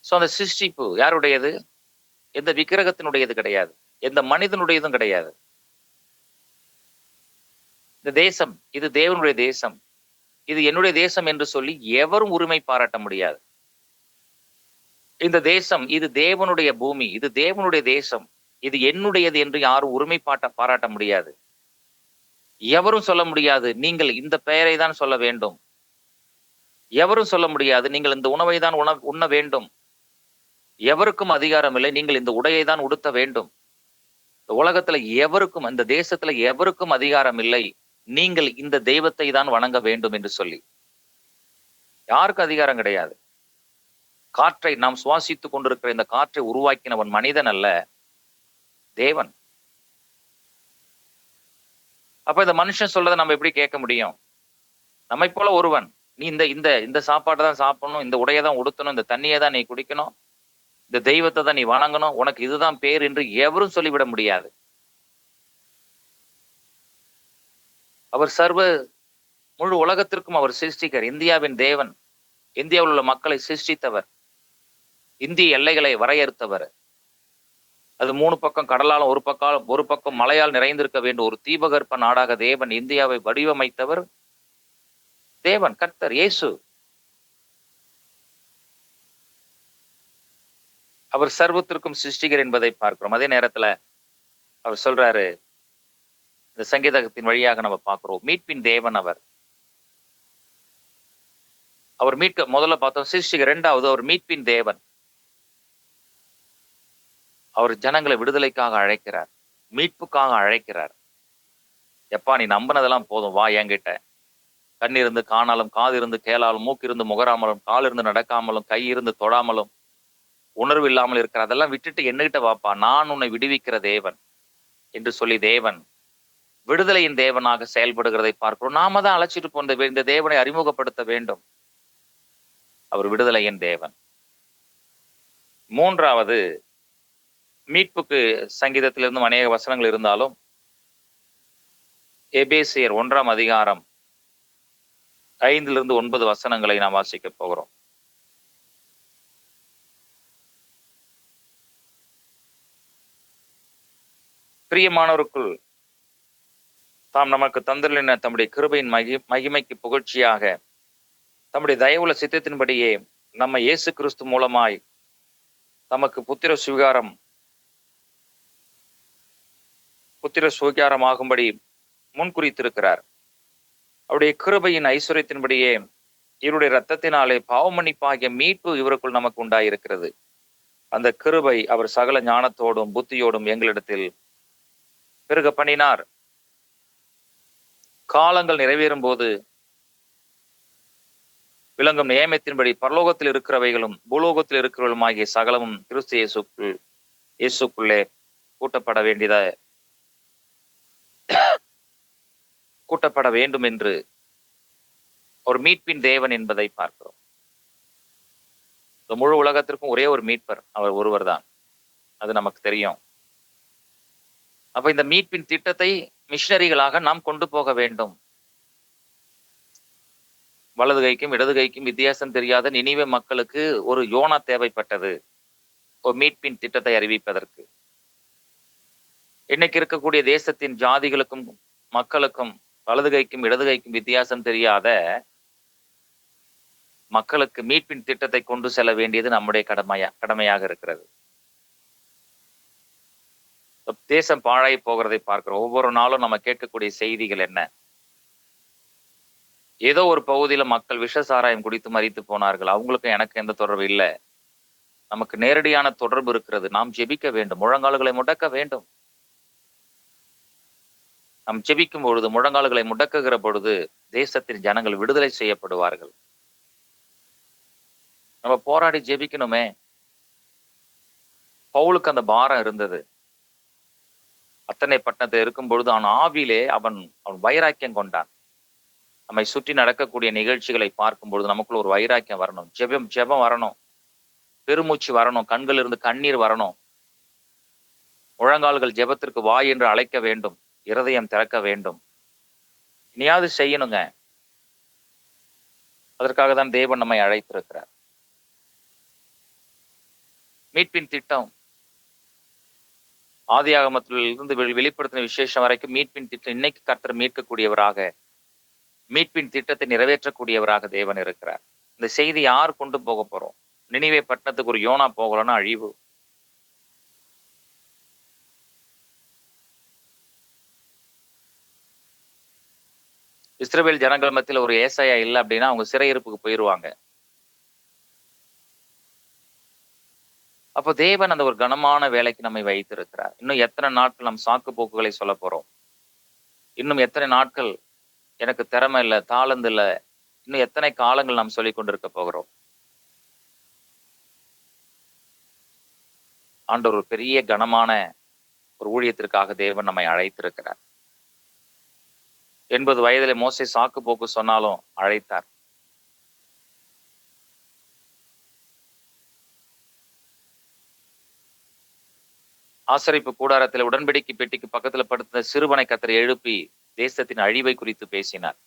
சோ அந்த சிருஷ்டிப்பு யாருடையது? எந்த விக்கிரகத்தினுடையது கிடையாது, எந்த மனிதனுடையதும் கிடையாது. இந்த தேசம் இது தேவனுடைய தேசம், இது என்னுடைய தேசம் என்று சொல்லி எவரும் உரிமை பாராட்ட முடியாது. இந்த தேசம் இது தேவனுடைய பூமி, இது தேவனுடைய தேசம், இது என்னுடையது என்று யாரும் உரிமை பாராட்ட முடியாது. எவரும் சொல்ல முடியாது நீங்கள் இந்த பெயரை தான் சொல்ல வேண்டும், எவரும் சொல்ல முடியாது நீங்கள் இந்த உணவை தான் உண்ண வேண்டும், எவருக்கும் அதிகாரம் இல்லை நீங்கள் இந்த உடையை தான் உடுத்த வேண்டும். இந்த உலகத்துல எவருக்கும், இந்த தேசத்துல எவருக்கும் அதிகாரம் இல்லை நீங்கள் இந்த தெய்வத்தை தான் வணங்க வேண்டும் என்று சொல்லி. யாருக்கும் அதிகாரம் கிடையாது. காற்றை நாம் சுவாசித்துக் கொண்டிருக்கிற இந்த காற்றை உருவாக்கினவன் மனிதன் அல்ல, தேவன். அப்ப இந்த மனுஷன் சொல்றதை நம்ம எப்படி கேட்க முடியும்? நம்மை போல ஒருவன், நீ இந்த இந்த இந்த சாப்பாட்டை தான் சாப்பிடணும், இந்த உடையை தான் உடுத்தணும், இந்த தண்ணியை தான் நீ குடிக்கணும், இந்த தெய்வத்தை தான் நீ வணங்கணும், உனக்கு இதுதான் பேர் என்று எவரும் சொல்லிவிட முடியாது. அவர் சர்வ முழு உலகத்திற்கும் அவர் சிருஷ்டிகர், இந்தியாவின் தேவன், இந்தியாவில் உள்ள மக்களை சிருஷ்டித்தவர், இந்திய எல்லைகளை வரையறுத்தவர். அது 3 பக்கம் கடலாலும் ஒரு பக்கம் மலையால் நிறைந்திருக்க வேண்டும் ஒரு தீபகற்ப நாடாக தேவன் இந்தியாவை வடிவமைத்தவர் தேவன், கர்த்தர் இயேசு. அவர் சர்வத்திற்கும் சிருஷ்டிகர் என்பதை பார்க்கிறோம். அதே நேரத்துல அவர் சொல்றாரு, இந்த சங்கீதத்தின் வழியாக நம்ம பார்க்கிறோம், மீட்பின் தேவன் அவர். அவர் மீட்க முதல்ல பார்த்தோம் சிருஷ்டிகர், 2வது அவர் மீட்பின் தேவன். அவர் ஜனங்களை விடுதலைக்காக அழைக்கிறார், மீட்புக்காக அழைக்கிறார். எப்பா நீ நம்பினதெல்லாம் போதும், வா என்கிட்ட. கண் இருந்து காணாலும், காது இருந்து கேளாலும், மூக்கு இருந்து முகராமலும், கால் இருந்து நடக்காமலும், கை இருந்து தொடாமலும், உணர்வு இல்லாமல் இருக்கிற அதெல்லாம் விட்டுட்டு என்னகிட்ட வாப்பா, நான் உன்னை விடுவிக்கிற தேவன் என்று சொல்லி தேவன் விடுதலையின் தேவனாக செயல்படுகிறதை பார்க்கிறோம். நாம தான் அழைச்சிட்டு போன இந்த தேவனை அறிமுகப்படுத்த வேண்டும். அவர் விடுதலையின் தேவன். 3வது, மீட்புக்கு சங்கீதத்திலிருந்தும் அநேக வசனங்கள் இருந்தாலும் எபேசியர் 1ஆம் அதிகாரம் 5லிருந்து 9 வசனங்களை நாம் வாசிக்க போகிறோம். பிரியமானவருக்குள் தாம் நமக்கு தந்தலின தம்முடைய கிருபையின் மகிமைக்கு புகழ்ச்சியாக தம்முடைய தயவுள்ள சித்தத்தின்படியே நம்ம இயேசு கிறிஸ்து மூலமாய் தமக்கு புத்திர சுவிகாரமாகும்படி முன்குறித்திருக்கிறார். அவருடைய கிருபையின் ஐஸ்வர்யத்தின்படியே இவருடைய இரத்தத்தினாலே பாவமன்னிப்பாகிய மீட்பு இவருக்குள் நமக்கு உண்டாயிருக்கிறது. அந்த கிருபை அவர் சகல ஞானத்தோடும் புத்தியோடும் எங்களிடத்தில் பெருக பண்ணினார். காலங்கள் நிறைவேறும் போது விளங்கும் நியமத்தின்படி பரலோகத்தில் இருக்கிறவைகளும் பூலோகத்தில் இருக்கிறவர்களும் ஆகிய சகலமும் கிறிஸ்து இயேசுக்குள்ளே கூட்டப்பட வேண்டும் என்று ஒரு மீட்பின் தேவன் என்பதை பார்க்கிறோம். முழு உலகத்திற்கும் ஒரே ஒரு மீட்பர், அவர் ஒருவர் தான், அது நமக்கு தெரியும். அப்ப இந்த மீட்பின் திட்டத்தை மிஷனரிகளாக நாம் கொண்டு போக வேண்டும். வலது கைக்கும் இடது கைக்கும் வித்தியாசம் தெரியாத நினிவே மக்களுக்கு ஒரு யோனா தேவைப்பட்டது, ஒரு மீட்பின் திட்டத்தை அறிவிப்பதற்கு. இன்னைக்கு இருக்கக்கூடிய தேசத்தின் ஜாதிகளுக்கும் மக்களுக்கும் வலது கைக்கும் இடது கைக்கும் வித்தியாசம் தெரியாத மக்களுக்கு மீட்பின் திட்டத்தை கொண்டு செல்ல வேண்டியது நம்முடைய கடமையாக இருக்கிறது. தேசம் பாழாய் போகிறதை பார்க்கிறோம். ஒவ்வொரு நாளும் நம்ம கேட்கக்கூடிய செய்திகள் என்ன? ஏதோ ஒரு பகுதியில மக்கள் விஷ சாராயம் குடித்து மரித்து போனார்கள், அவங்களுக்கும் எனக்கு எந்த தொடர்பு இல்லை. நமக்கு நேரடியான தொடர்பு இருக்கிறது. நாம் ஜெபிக்க வேண்டும், முழங்கால்களை முடக்க வேண்டும். நாம் ஜெபிக்கும் பொழுது, முழங்கால்களை முடக்குகிற பொழுது தேசத்தின் ஜனங்கள் விடுதலை செய்யப்படுவார்கள். நம்ம போராடி ஜெபிக்கணுமே. பவுலுக்கு அந்த பாரம் இருந்தது. அத்தனை பட்டணத்தில் இருக்கும் பொழுது அவன் ஆவியிலே அவன் வைராக்கியம் கொண்டான். நம்மை சுற்றி நடக்கக்கூடிய நிகழ்ச்சிகளை பார்க்கும் பொழுது நமக்குள்ள ஒரு வைராக்கியம் வரணும், ஜெபம் வரணும், பெருமூச்சு வரணும், கண்கள் இருந்து கண்ணீர் வரணும், முழங்கால்கள் ஜெபத்திற்கு வா என்று அழைக்க வேண்டும், இருதயம் திறக்க வேண்டும். இனியாவது செய்யணுங்க. அதற்காக தான் தேவன் நம்மை அழைத்திருக்கிறார். மீட்பின் திட்டம் ஆதியாகமத்தில் இருந்து வெளிப்படுத்தின விசேஷம் வரைக்கும் மீட்பின் திட்டம் இன்னைக்கு கர்த்தர் மீட்கக்கூடியவராக, மீட்பின் திட்டத்தை நிறைவேற்றக்கூடியவராக தேவன் இருக்கிறார். இந்த செய்தி யார் கொண்டு போக போறோம்? நினிவே பட்டணத்துக்கு ஒரு யோனா போகலன்னா அழிவு. இஸ்ரவேல் ஜனங்கள் மத்தியில் ஒரு ஏசாயா இல்லை அப்படின்னா அவங்க சிறையிருப்புக்கு போயிருவாங்க. அப்போ தேவன் அந்த ஒரு கனமான வேலைக்கு நம்மை வைத்திருக்கிறார். இன்னும் எத்தனை நாட்கள் நம் சாக்கு போக்குகளை சொல்ல போறோம்? இன்னும் எத்தனை நாட்கள் எனக்கு திறமை இல்லை, தாளந்து இல்லை, இன்னும் எத்தனை காலங்கள் நாம் சொல்லிக் கொண்டிருக்க போகிறோம்? ஆண்டவர் ஒரு பெரிய கனமான ஒரு ஊழியத்திற்காக தேவன் நம்மை அழைத்திருக்கிறார். 80 வயதிலே மோசே சாக்கு போக்கு சொன்னாலும் அழைத்தார். ஆசரிப்பு கூடாரத்தில் உடன்படிக்கை பெட்டிக்கு பக்கத்துல படுத்த சிறுவனை கர்த்தர் எழுப்பி தேசத்தின் அழிவை குறித்து பேசினார்.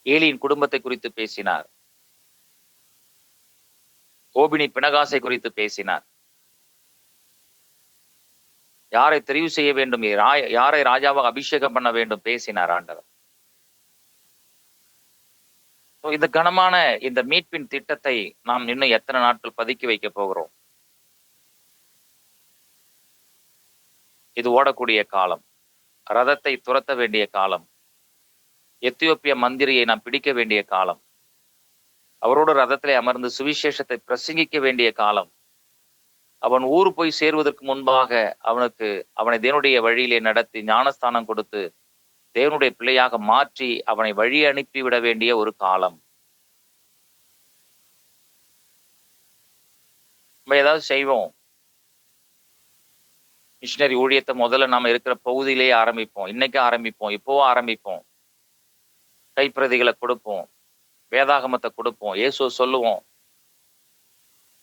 ஏலியின் குடும்பத்தை குறித்து பேசினார். கோபினி பிணகாசை குறித்து பேசினார். யாரை தெரிவு செய்ய வேண்டும், யாரை ராஜாவாக அபிஷேகம் பண்ண வேண்டும் பேசினார் ஆண்டவர். இந்த கனமான இந்த மீட்பின் திட்டத்தை நாம் இன்னும் எத்தனை நாட்கள் பதுக்கி வைக்க போகிறோம்? இது ஓடக்கூடிய காலம். ரதத்தை துரத்த வேண்டிய காலம். எத்தியோப்பிய மந்திரியை நாம் பிடிக்க வேண்டிய காலம். அவரோடு ரதத்திலே அமர்ந்து சுவிசேஷத்தை பிரசங்கிக்க வேண்டிய காலம். அவன் ஊர் போய் சேர்வதற்கு முன்பாக அவனை தேவனுடைய வழியிலே நடத்தி ஞானஸ்தானம் கொடுத்து தேவனுடைய பிள்ளையாக மாற்றி அவனை வழி அனுப்பிவிட வேண்டிய ஒரு காலம். நம்ம ஏதாவது செய்வோம். மிஷினரி ஊழியத்தை முதல்ல நாம இருக்கிற பகுதியிலேயே ஆரம்பிப்போம். இன்னைக்கு ஆரம்பிப்போம், இப்போவோ ஆரம்பிப்போம். கைப்பிரதிகளை கொடுப்போம், வேதாகமத்தை கொடுப்போம், இயேசு சொல்லுவோம்.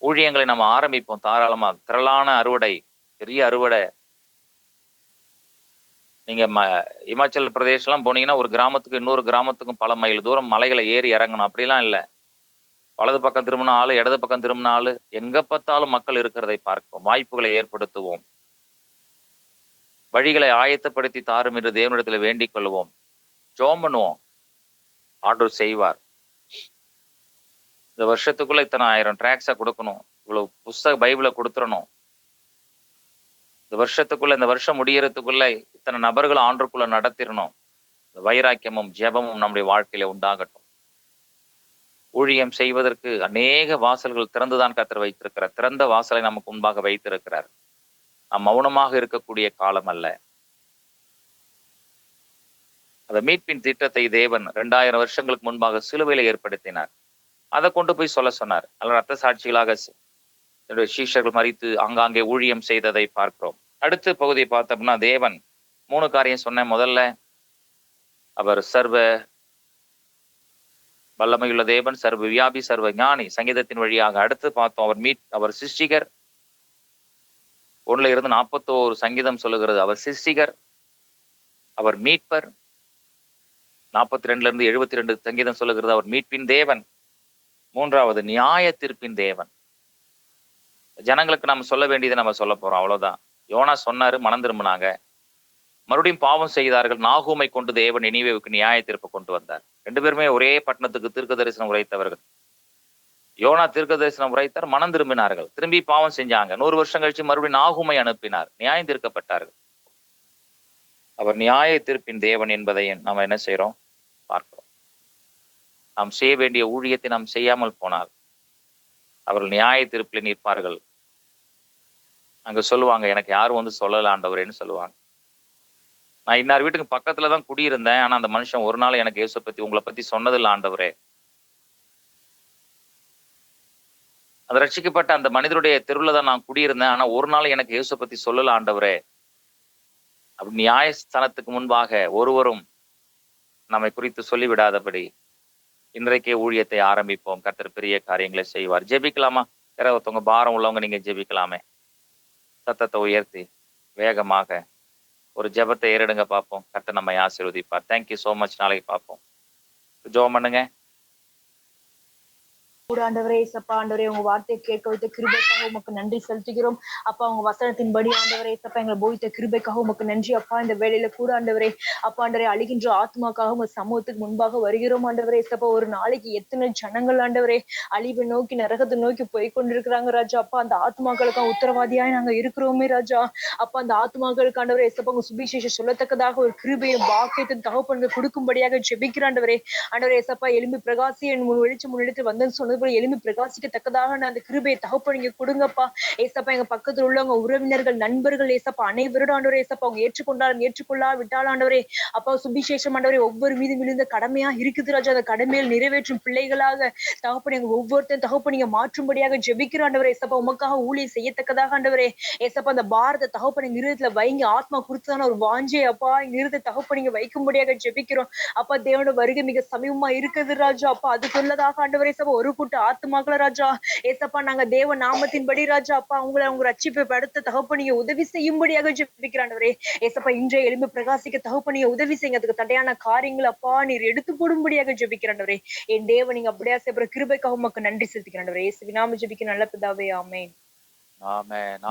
ஊழியங்களை நம்ம ஆரம்பிப்போம் தாராளமா. திரளான அறுவடை, பெரிய அறுவடை. நீங்க இமாச்சல் பிரதேசம்லாம் போனீங்கன்னா ஒரு கிராமத்துக்கு இன்னொரு கிராமத்துக்கும் பல மைல் தூரம் மலைகளை ஏறி இறங்கணும். அப்படிலாம் இல்லை. வலது பக்கம் திரும்பின ஆளு, இடது பக்கம் திரும்பின ஆளு, எங்க பார்த்தாலும் மக்கள் இருக்கிறதை பார்ப்போம். வாய்ப்புகளை ஏற்படுத்துவோம். வழிகளை ஆயத்தப்படுத்தி தாரும் என்று தேவனிடத்தில் வேண்டிக் கொள்வோம். ஜெபம் பண்ணுவோம். ஆண்டவர் செய்வார். இந்த வருஷத்துக்குள்ள இத்தனை 1000 டிராக்ஸா கொடுக்கணும், இவ்வளவு புஸ்தக பைபிளை கொடுத்துடணும், இந்த வருஷத்துக்குள்ள, இந்த வருஷம் முடியறதுக்குள்ள இத்தனை நபர்கள் ஆண்டுக்குள்ள நடத்திடணும். வைராக்கியமும் ஜெபமும் நம்முடைய வாழ்க்கையில உண்டாகட்டும். ஊழியம் செய்வதற்கு அநேக வாசல்கள் திறந்துதான் கர்த்தர் வைத்திருக்கிறார். திறந்த வாசலை நமக்கு முன்பாக வைத்திருக்கிறார். நாம் மௌனமாக இருக்கக்கூடிய காலம் அல்ல. அந்த மீட்பின் திட்டத்தை தேவன் 2000 வருஷங்களுக்கு முன்பாக சிலுவையில ஏற்படுத்தினார். அதை கொண்டு போய் சொல்ல சொன்னார். அல்ல ரத்த சாட்சிகளாக சீஷர்கள் மரித்து ஆங்காங்கே ஊழியம் செய்ததை பார்க்கிறோம். அடுத்த பகுதியை பார்த்தோம்னா தேவன் 3 காரியம் சொன்ன. முதல்ல அவர் சர்வ வல்லமையுள்ள தேவன், சர்வ வியாபி, சர்வ ஞானி சங்கீதத்தின் வழியாக. அடுத்து பார்த்தோம் அவர் சிருஷ்டிகர். 1 இருந்து 41 சங்கீதம் சொல்லுகிறது அவர் சிருஷ்டிகர், அவர் மீட்பர். 42 இருந்து 72 சங்கீதம் சொல்லுகிறது அவர் மீட்பின் தேவன். 3வது நியாய தீர்ப்பின் தேவன். ஜனங்களுக்கு நம்ம சொல்ல வேண்டியதை நம்ம சொல்ல போறோம், அவ்வளவுதான். யோனா சொன்னாரு, மனம் திரும்பினாங்க. மறுபடியும் பாவம் செய்தார்கள். நாகூமை கொண்டு தேவன் நினிவேவுக்கு நியாய தீர்ப்பு கொண்டு வந்தார். 2 பேருமே ஒரே பட்டணத்துக்கு தீர்க்க தரிசனம் உரைத்தவர்கள். யோனா தீர்க்க தரிசனம் உரைத்தார், மனம் திரும்பினார்கள், திரும்பி பாவம் செஞ்சாங்க. 100 வருஷம் கழிச்சு மறுபடியும் நாகூமை அனுப்பினார், நியாயம் தீர்க்கப்பட்டார்கள். அவர் நியாய தீர்ப்பின் தேவன் என்பதை நாம் என்ன செய்யறோம் பார்க்கிறோம். நாம் செய்ய வேண்டிய ஊழியத்தை நாம் செய்யாமல் போனால் அவர்கள் நியாய தீர்ப்பில் நிற்பார்கள். அங்க சொல்லுவாங்க, எனக்கு யாரும் வந்து சொல்லல ஆண்டவரேன்னு சொல்லுவாங்க. நான் இன்னார் வீட்டுக்கு பக்கத்துலதான் குடியிருந்தேன், ஆனா அந்த மனுஷன் ஒரு நாள் எனக்கு இயேசு பத்தி உங்களை பத்தி சொன்னதில்லை ஆண்டவரே. அந்த ரட்சிக்கப்பட்ட அந்த மனிதருடைய தெருவில் தான் நான் குடியிருந்தேன், ஆனா ஒரு நாள் எனக்கு இயேசு பத்தி சொல்லல ஆண்டவரே. அப்படி நியாயஸ்தானத்துக்கு முன்பாக ஒருவரும் நம்மை குறித்து சொல்லிவிடாதபடி இன்றைக்கே ஊழியத்தை ஆரம்பிப்போம். கர்த்தர் பெரிய காரியங்களை செய்வார். ஜெபிக்கலாமா? யாராவது ஒருத்தவங்க பாரம் உள்ளவங்க நீங்க ஜெபிக்கலாமே. சத்தத்தை உயர்த்தி வேகமாக ஒரு ஜெபத்தை ஏறிடுங்க பார்ப்போம். கர்த்தர் நம்மை ஆசீர்வதிப்பார். Thank you so much. நாளைக்கு பார்ப்போம். ஜெபம் பண்ணுங்க. கூட ஆண்டவரே ஏசப்பா ஆண்டவரே உங்க வார்த்தையை கேட்க வைத்த கிருபைக்காக உமக்கு நன்றி செலுத்துகிறோம் அப்பா. உங்க வசனத்தின்படி ஆண்டவரே ஏசப்பா எங்களை போதித்த கிருபைக்காக உமக்கு நன்றி அப்பா. இந்த வேலையில கூட ஆண்டவரே அப்பா ஆண்டவரே அழிகின்ற ஆத்மாக்காக உங்க சமூகத்துக்கு முன்பாக வருகிறோம் ஆண்டவரே ஏசப்பா. ஒரு நாளைக்கு எத்தனை ஜனங்கள் ஆண்டவரே அழிவை நோக்கி நரகத்தை நோக்கி போய் கொண்டிருக்கிறாங்க ராஜா அப்பா. அந்த ஆத்மாக்களுக்கு உத்தரவாதியாய் நாங்க இருக்கிறோமே ராஜா அப்பா. அந்த ஆத்மாக்களுக்கு ஆண்டவரே ஏசப்பா உங்க சுபிசேஷம் சொல்லத்தக்கதாக ஒரு கிருபையும் பாக்கியத்தின் தகப்பன்கள் கொடுக்கும்படியாக ஜெபிக்கிறாண்டவரே ஆண்டவரே ஏசப்பா. எலும்பி பிரகாசி என் வெளிச்சம் முன்னிட்டு வந்தேன்னு சொன்னது போல எலும்பி பிரகாசிக்கத்தக்கதாக நான் அந்த கிருபையை தகப்பன் நீங்க கொடுங்கப்பா ஏசப்பா. எங்க பக்கத்துல உள்ளவங்க உறவினர்கள் நண்பர்கள் ஏசப்பா அனைவரும் ஆண்டவரே ஏசப்பா அவங்க ஏற்றுக்கொண்டாலும் ஏற்றுக்கொள்ளா விட்டாலும் ஆண்டவரே அப்பா சுபிசேஷம் ஆண்டவரே ஒவ்வொரு மீதும் விழுந்த கடமையா இருக்குது ராஜா. அந்த கடமையில் நிறைவேற்றும் பிள்ளைகளாக தகப்பன் எங்க ஒவ்வொருத்தையும் தகப்பன் நீங்க மாற்றும்படியாக ஜெபிக்கிற ஆண்டவரே ஏசப்பா. உமக்காக ஊழியை செய்யத்தக்கதாக ஆண்டவரே ஏசப்பா. அந்த பாரத தகப்பன் எங்க இருதயத்துல வைங்க ஆத்மா குறித்தான ஒரு வாஞ்சை அப்பா எங்க இருதய தகப்பன் நீங்க வைக்கும்படியாக ஜெபிக்கிறோம் அப்பா. தேவனோட வருகை மிக சமீபமா இருக்குது ராஜா அப்பா. அது சொல்லதாக ஆண்டவரே ஏசப்பா ஒரு கூட்ட ஆத்துமாக்கள ராஜா ஏசப்பா. நாங்க தேவ நாமத்தின்படி ராஜா அப்பா உங்களை உங்க ரட்சிப்பை படுத்த தகப்பனிய உதவி செய்யும்படியாக ஜெபிக்கிறாண்டவரே ஏசப்பா. இன்றைய எலும்பு பிரகாசிக்க தகப்பனிய உதவி செய்யுங்க. அதுக்கு தடையான காரியங்கள் அப்பா நீர் எடுத்து போடும்படியாக ஜெபிக்கிறாண்டவரே. என் தேவ நீங்க அப்படியா செய்யப்படுற கிருபைக்காக உமக்கு நன்றி செலுத்திக்கிறாண்டவரே. இயேசுவின் நாமத்தில் ஜெபிக்க நல்ல பிதாவே ஆமென். ஆமென்.